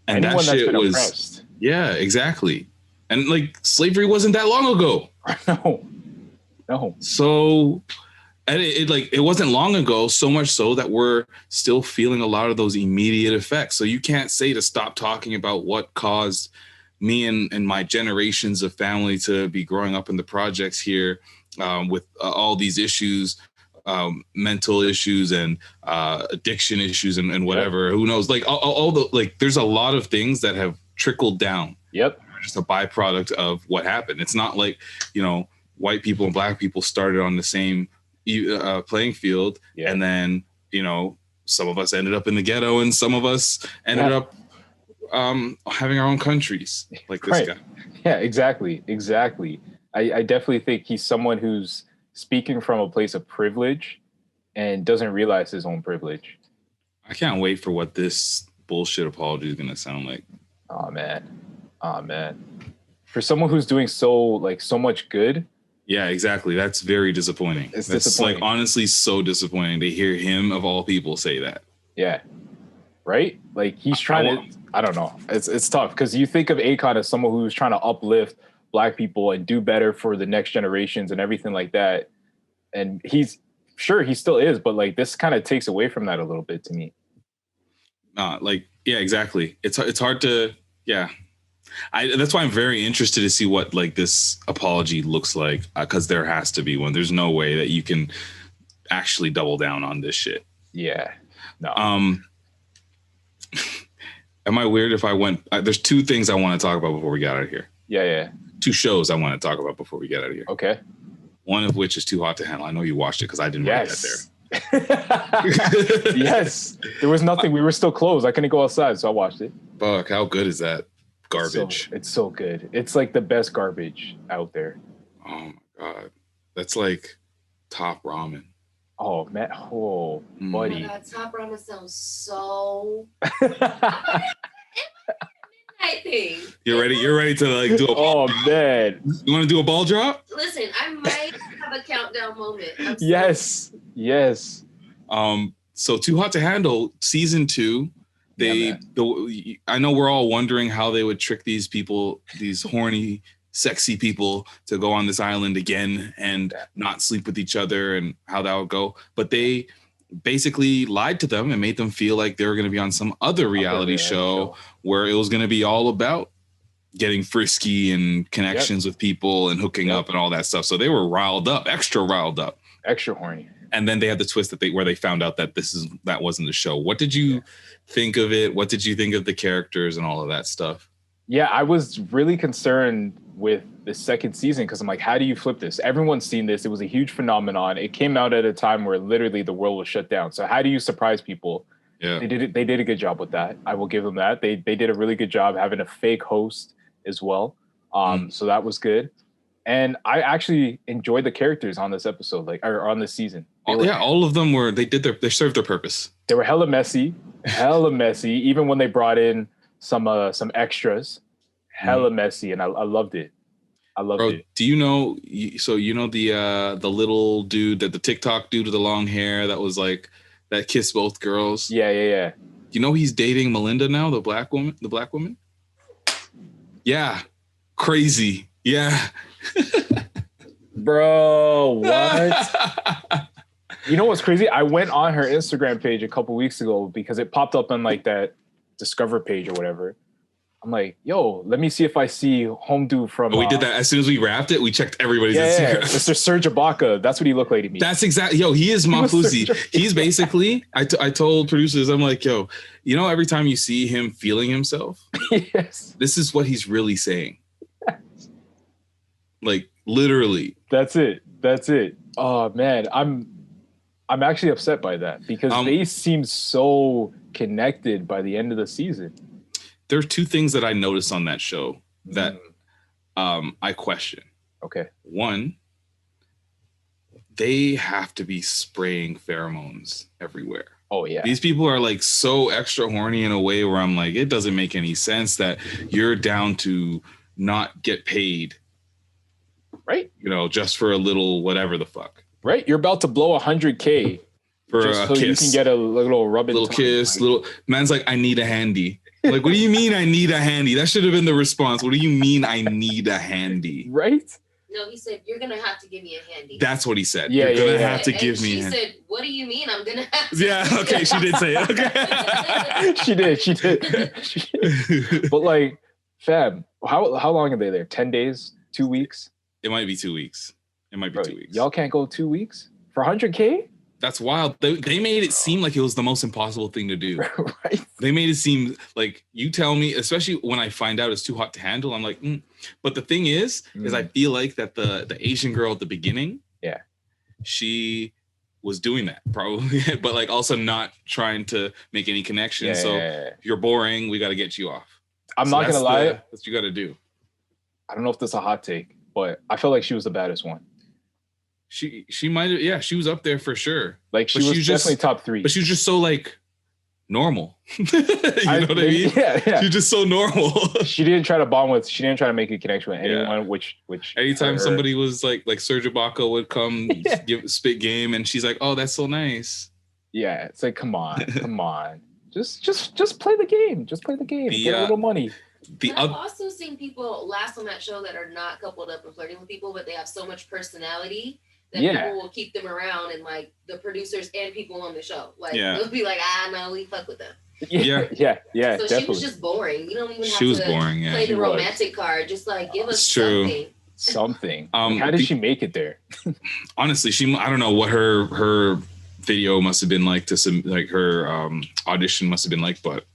And anyone that shit was oppressed. Yeah, exactly. And like slavery wasn't that long ago. No. So and it wasn't long ago, so much so that we're still feeling a lot of those immediate effects. So you can't say to stop talking about what caused me and my generations of family to be growing up in the projects here with all these issues, mental issues and addiction issues and whatever. Who knows? Like all the like, there's a lot of things that have trickled down. Yep. Just a byproduct of what happened. It's not like, white people and Black people started on the same playing field, and then some of us ended up in the ghetto and some of us ended up having our own countries like this guy. Yeah, exactly. I definitely think he's someone who's speaking from a place of privilege and doesn't realize his own privilege. I can't wait for what this bullshit apology is going to sound like. Oh man. For someone who's doing so much good. Yeah, exactly. That's very disappointing. That's disappointing. Like honestly so disappointing to hear him of all people say that. Yeah. Right? Like he's trying I don't know. It's tough because you think of Akon as someone who's trying to uplift Black people and do better for the next generations and everything like that. And he still is, but like this kind of takes away from that a little bit to me. Exactly. It's hard to, that's why I'm very interested to see what like this apology looks like, because there has to be one. There's no way that you can actually double down on this shit. Yeah. No. Am I weird if I went? There's two things I want to talk about before we get out of here. Yeah. Two shows I want to talk about before we get out of here. Okay. One of which is Too Hot to Handle. I know you watched it because I didn't really get there. Yes. There was nothing. We were still closed. I couldn't go outside, so I watched it. Fuck, how good is that garbage? It's so good. It's like the best garbage out there. Oh my God. That's like top ramen. Oh, man. Oh, buddy. Oh my God, top ramen sounds so... midnight thing. You're ready to like do a... Oh, man. You want to do a ball drop? Listen, I might have a countdown moment. Yes. So Too Hot to Handle season 2. I know we're all wondering how they would trick these people, these horny, sexy people, to go on this island again and not sleep with each other, and how that would go. But they basically lied to them and made them feel like they were going to be on some other reality show where it was going to be all about getting frisky and connections with people and hooking up and all that stuff. So they were riled up, extra horny. And then they had the twist where they found out that that wasn't the show. What did you think of it? What did you think of the characters and all of that stuff? Yeah, I was really concerned with the second season because I'm like, how do you flip this? Everyone's seen this. It was a huge phenomenon. It came out at a time where literally the world was shut down. So how do you surprise people? Yeah, they did a good job with that. I will give them that. They did a really good job having a fake host as well. So that was good. And I actually enjoyed the characters on this episode, or on this season. All of them they served their purpose. They were hella messy. Even when they brought in some extras, hella messy, and I loved it. It. Do you know? So you know the little dude, the TikTok dude with the long hair that was like that kissed both girls. Yeah. You know he's dating Melinda now, the black woman. Yeah, crazy. Yeah. Bro, what? You know what's crazy? I went on her Instagram page a couple weeks ago because it popped up on like that Discover page or whatever. I'm like, yo, let me see if I see Home Dude from... we did that. As soon as we wrapped it, we checked everybody's Instagram. Mr. Serge Ibaka. That's what he looked like to me. That's exactly... Yo, he is Mafuzi. He's basically... I told producers, I'm like, yo, you know, every time you see him feeling himself, yes, this is what he's really saying. Like, literally. That's it. Oh, man. I'm actually upset by that because they seem so connected by the end of the season. There are two things that I noticed on that show that I question. Okay. One, they have to be spraying pheromones everywhere. Oh, yeah. These people are like so extra horny in a way where I'm like, it doesn't make any sense that you're down to not get paid. Right. You know, just for a little whatever the fuck. Right. You're about to blow $100K for a so kiss. You can get a little rub. Little kiss. Man's like, I need a handy. Like, what do you mean I need a handy? That should have been the response. What do you mean I need a handy? Right? No, he said, you're going to have to give me a handy. That's what he said. Yeah, you're going to have to give me a handy. She said, what do you mean I'm going to have to? Yeah, okay, she did say it. Okay. She did. But like, fam, how long are they there? 10 days? 2 weeks? It might be 2 weeks. It might be 2 weeks. Y'all can't go 2 weeks for $100K? That's wild. They made it seem like it was the most impossible thing to do. Right. They made it seem like, you tell me, especially when I find out it's too hot to handle, I'm like, But the thing is I feel like that the Asian girl at the beginning, she was doing that probably, but like also not trying to make any connection. If you're boring, we got to get you off. I'm not going to lie. That's what you got to do. I don't know if this is a hot take, but I felt like she was the baddest one. She might have, she was up there for sure. Like she was definitely top 3. But she was just so like normal. You know what I mean? Yeah. She was just so normal. She didn't try to make a connection with anyone, which anytime somebody was like Serge Ibaka would come spit game and she's like, oh, that's so nice. Yeah, it's like, come on. Just play the game. Just play the game. Get a little money. I've also seen people last on that show that are not coupled up and flirting with people, but they have so much personality that people will keep them around, and like the producers and people on the show, like they'll be like, no, we fuck with them. Yeah. So definitely. She was just boring. You don't even have to play the romantic card. Just like give us something. How did she make it there? Honestly, I don't know what her video must have been like to some, like her audition must have been like, but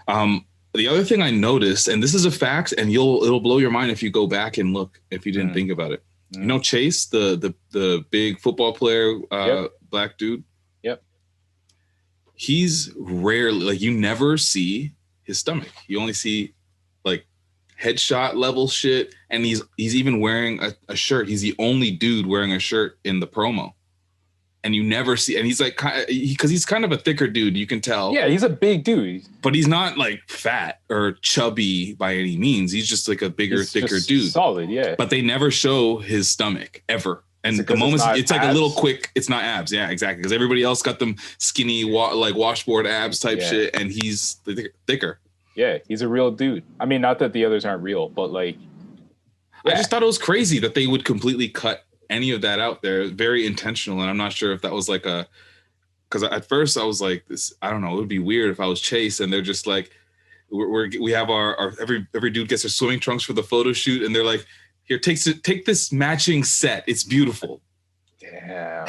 the other thing I noticed, and this is a fact, and it'll blow your mind if you go back and look, if you didn't think about it. You know Chase, the big football player, black dude? Yep. He's rarely, like, you never see his stomach. You only see like headshot level shit, and he's even wearing a shirt. He's the only dude wearing a shirt in the promo. And you never see, and he's like, because he's kind of a thicker dude, you can tell. Yeah, he's a big dude. But he's not like fat or chubby by any means. He's just like a thicker dude. Solid, yeah. But they never show his stomach ever. And the moments it's like a little quick, it's not abs. Yeah, exactly. Because everybody else got them skinny, like washboard abs type shit, and he's thicker. Yeah, he's a real dude. I mean, not that the others aren't real, but like, I just thought it was crazy that they would completely cut any of that out there. Very intentional, and I'm not sure if that was like because at first I was like, this, I don't know, it would be weird if I was Chase and they're just like, we have our every dude gets their swimming trunks for the photo shoot, and they're like, here, take this matching set. It's beautiful. Damn.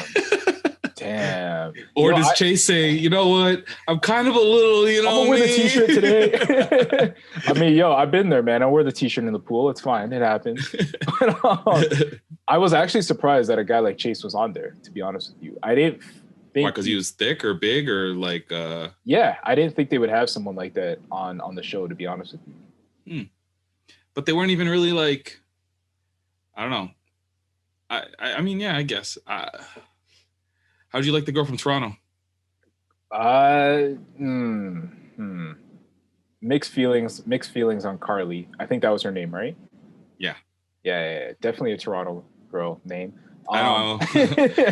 Damn. Or does Chase say, you know what? I'm kind of a little, I'm gonna wear the t-shirt today. I mean, I've been there, man. I wear the t-shirt in the pool. It's fine. It happens. I was actually surprised that a guy like Chase was on there, to be honest with you. I didn't think... Why, because he was thick or big or like... Yeah, I didn't think they would have someone like that on the show, to be honest with you. But they weren't even really like... I don't know. I mean, yeah, I guess. How'd you like the girl from Toronto? Mixed feelings on Carly. I think that was her name, right? Yeah. Yeah. Definitely a Toronto girl name. I know.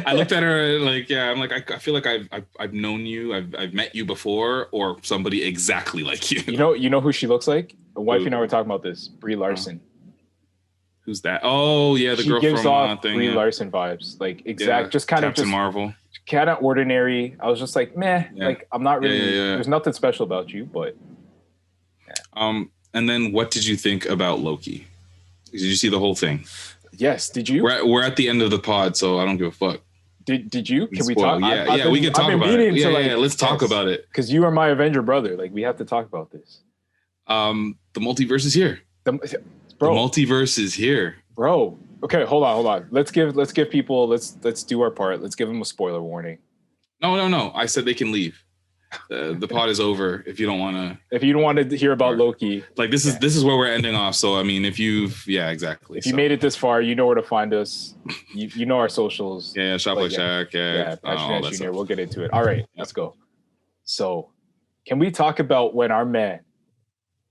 I looked at her like, I'm like, I feel like I've known you. I've met you before, or somebody exactly like you. You know who she looks like? The wife and I were talking about this. Brie Larson. Who's that? Oh yeah, the she girl gives from off Brie Larson vibes, like just kind Captain Marvel. Kind of ordinary. I was just like, meh. Yeah. Like I'm not really. There's nothing special about you, but. Yeah. And then what did you think about Loki? Did you see the whole thing? Yes. Did you? We're at the end of the pod, so I don't give a fuck. Did you? Can we talk? Yeah, we can talk about it. Yeah, let's talk about it. Because you are my Avenger brother. Like we have to talk about this. The multiverse is here. The multiverse is here, bro. Okay, hold on. Let's give people. Let's do our part. Let's give them a spoiler warning. No. I said they can leave. The pod is over if you don't want to. If you don't want to hear about Loki, like this is where we're ending off. So I mean, if you've exactly. If you made it this far, you know where to find us. You know our socials. Yeah, Shop Like Shack. Yeah, Patrick Jr. We'll get into it. All right, let's go. So, can we talk about when our man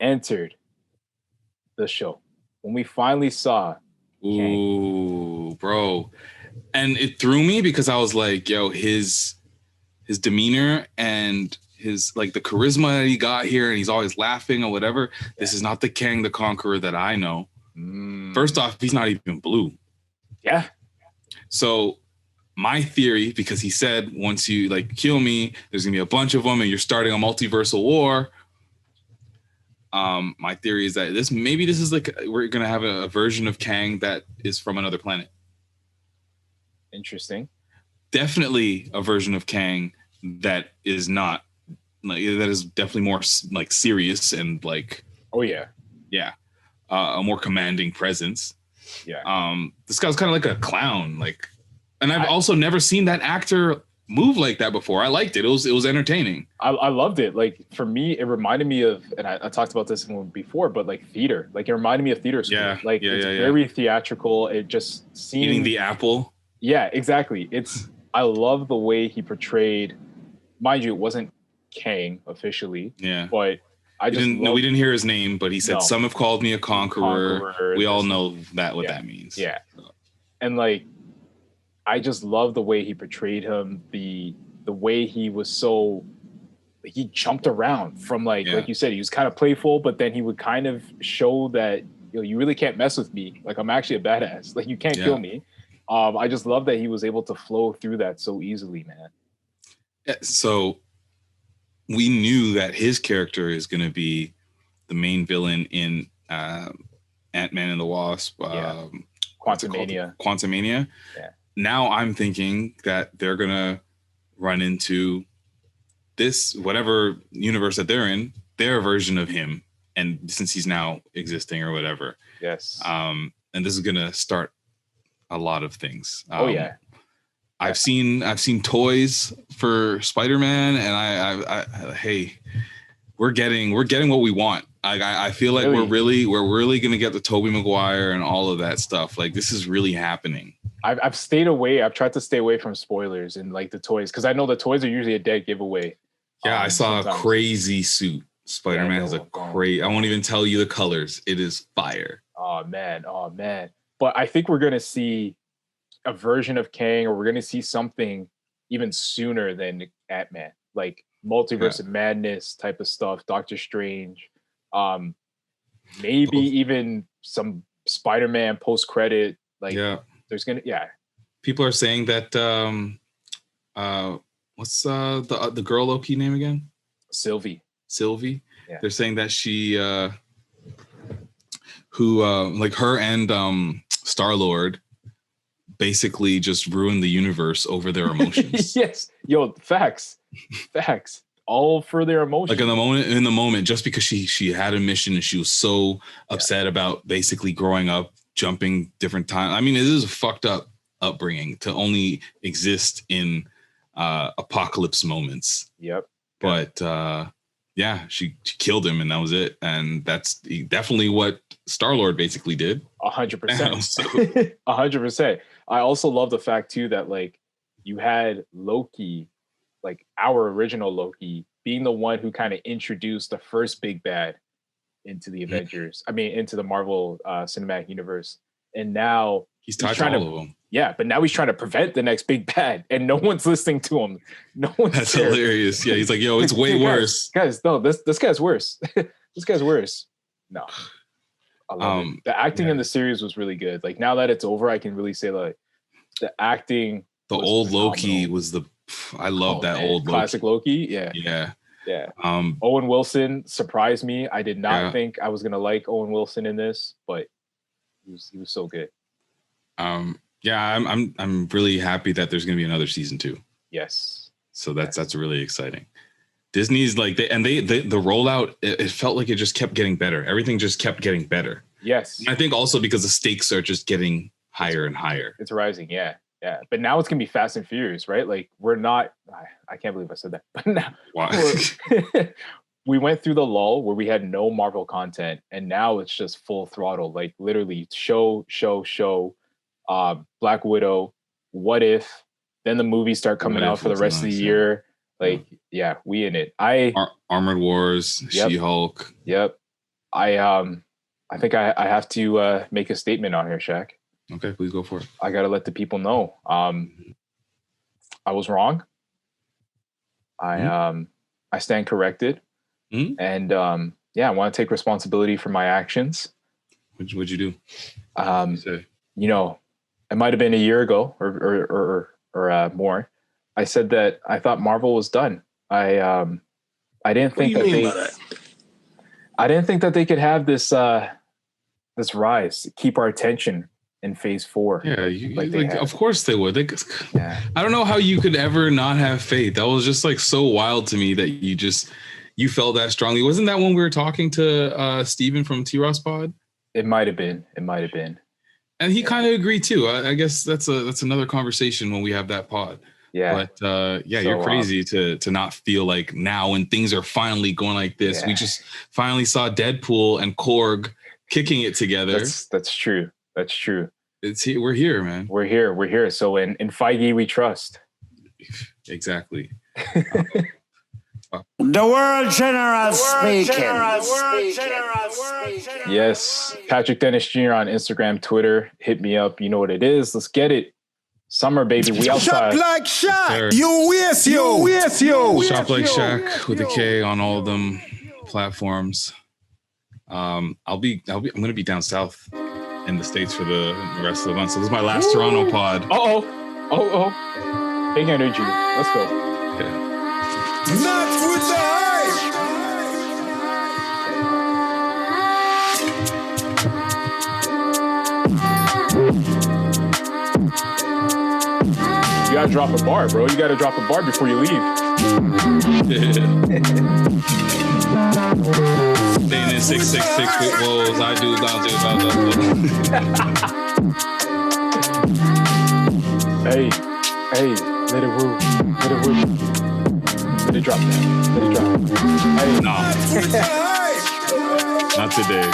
entered the show? When we finally saw Kang. Bro. And it threw me because I was like, yo, his demeanor and his like the charisma that he got here, and he's always laughing or whatever. Yeah. This is not the Kang the Conqueror that I know. First off, he's not even blue. Yeah. So my theory, because he said once you like kill me, there's gonna be a bunch of them and you're starting a multiversal war. My theory is that this is like we're gonna have a version of Kang that is from another planet. Interesting. Definitely a version of Kang that is not like that is definitely more like serious and like a more commanding presence. Yeah. This guy's kind of like a clown, like, and I've also never seen that actor move like that before. I liked it. It was entertaining. I loved it. Like for me, it reminded me of, and I talked about this before, but like theater. Like it reminded me of theater school. Yeah. Like it's very theatrical. It just seemed eating the apple. Yeah, exactly. I love the way he portrayed. Mind you, it wasn't Kang officially. Yeah. But we didn't hear his name, but he said, "Some have called me a conqueror." We all know what that means. Yeah. And like, I just love the way he portrayed him. The way he was he jumped around from like you said, he was kind of playful, but then he would kind of show that you really can't mess with me. Like I'm actually a badass. Like you can't kill me. I just love that he was able to flow through that so easily, man. Yeah, so we knew that his character is going to be the main villain in Ant-Man and the Wasp. Quantumania. Yeah. Now I'm thinking that they're going to run into this, whatever universe that they're in, their version of him. And since he's now existing or whatever. Yes. And this is going to start a lot of things. I've seen toys for Spider-Man, and I hey, we're getting what we want. I feel like we're really gonna get the Tobey Maguire and all of that stuff. Like this is really happening. I've stayed away. I've tried to stay away from spoilers and like the toys because I know the toys are usually a dead giveaway. Yeah, I saw a crazy suit. Spider-Man has a crazy. I won't even tell you the colors. It is fire. Oh man. But I think we're gonna see a version of Kang, or we're gonna see something even sooner than Ant-Man, like multiverse of madness type of stuff, Doctor Strange, maybe even some Spider-Man post-credit. Like, there's gonna People are saying that what's the girl Loki name again? Sylvie. Yeah. They're saying that she who like her and Star-Lord basically just ruined the universe over their emotions. Yes. Yo, facts. All for their emotions. Like in the moment, just because she had a mission and she was so upset about basically growing up, jumping different times. I mean, it is a fucked up upbringing to only exist in apocalypse moments. Yep. But she killed him and that was it. And that's definitely what Star-Lord basically did. 100%. 100%. I also love the fact too that like you had Loki, like our original Loki, being the one who kind of introduced the first big bad into the Avengers. I mean, into the Marvel Cinematic Universe. And now he's trying all of them. Yeah, but now he's trying to prevent the next big bad, and no one's listening to him. No one's. That's hilarious. Yeah, he's like, "Yo, it's way worse, guys. No, this guy's worse. This guy's worse." No, I love it. The acting in the series was really good. Like now that it's over, I can really say like the acting. The old phenomenal. Loki was I love that old classic Loki. Yeah. Owen Wilson surprised me. I did not think I was gonna like Owen Wilson in this, but he was so good. I'm really happy that there's gonna be another season 2. Yes. So that's really exciting. Disney's like the rollout. It felt like it just kept getting better. Everything just kept getting better. Yes. And I think also because the stakes are just getting higher and higher. It's rising. Yeah. But now it's gonna be Fast and Furious, right? Like we're not. I can't believe I said that. But now we went through the lull where we had no Marvel content, and now it's just full throttle. Like literally show. Black Widow, What If, then the movies start coming out for the rest of the year. Like, we in it. Armored Wars, She-Hulk. Yep. I think I have to make a statement on here, Shaq. Okay, please go for it. I gotta let the people know. I was wrong. I stand corrected. And I want to take responsibility for my actions. What'd you do? You know, it might have been a year ago or more. I said that I thought Marvel was done. I didn't think I didn't think that they could have this rise, keep our attention in phase 4. Yeah, of course they would. I don't know how you could ever not have faith. That was just like so wild to me that you felt that strongly. Wasn't that when we were talking to Steven from T-Ross Pod? It might have been. And he kind of agreed too. I guess that's another conversation when we have that pod. Yeah. But you're crazy to not feel like now when things are finally going like this. We just finally saw Deadpool and Korg kicking it together. That's true. We're here, man. We're here. So in Feige we trust. Exactly. The world general speaking. Yes, Patrick Dennis Jr. on Instagram, Twitter. Hit me up. You know what it is. Let's get it. Summer, baby. We outside. Shop like Shaq. You waste you. Shop like Shaq with a K on all of them platforms. I'm gonna be down south in the States for the rest of the month. So this is my last Toronto pod. Oh. Big energy. Let's go. Okay. Not with the hype. You gotta drop a bar, bro. You gotta drop a bar before you leave. Staying in 666 with wolves. I do Hey, let it woo. Let it drop now. Hey, nah. Not today.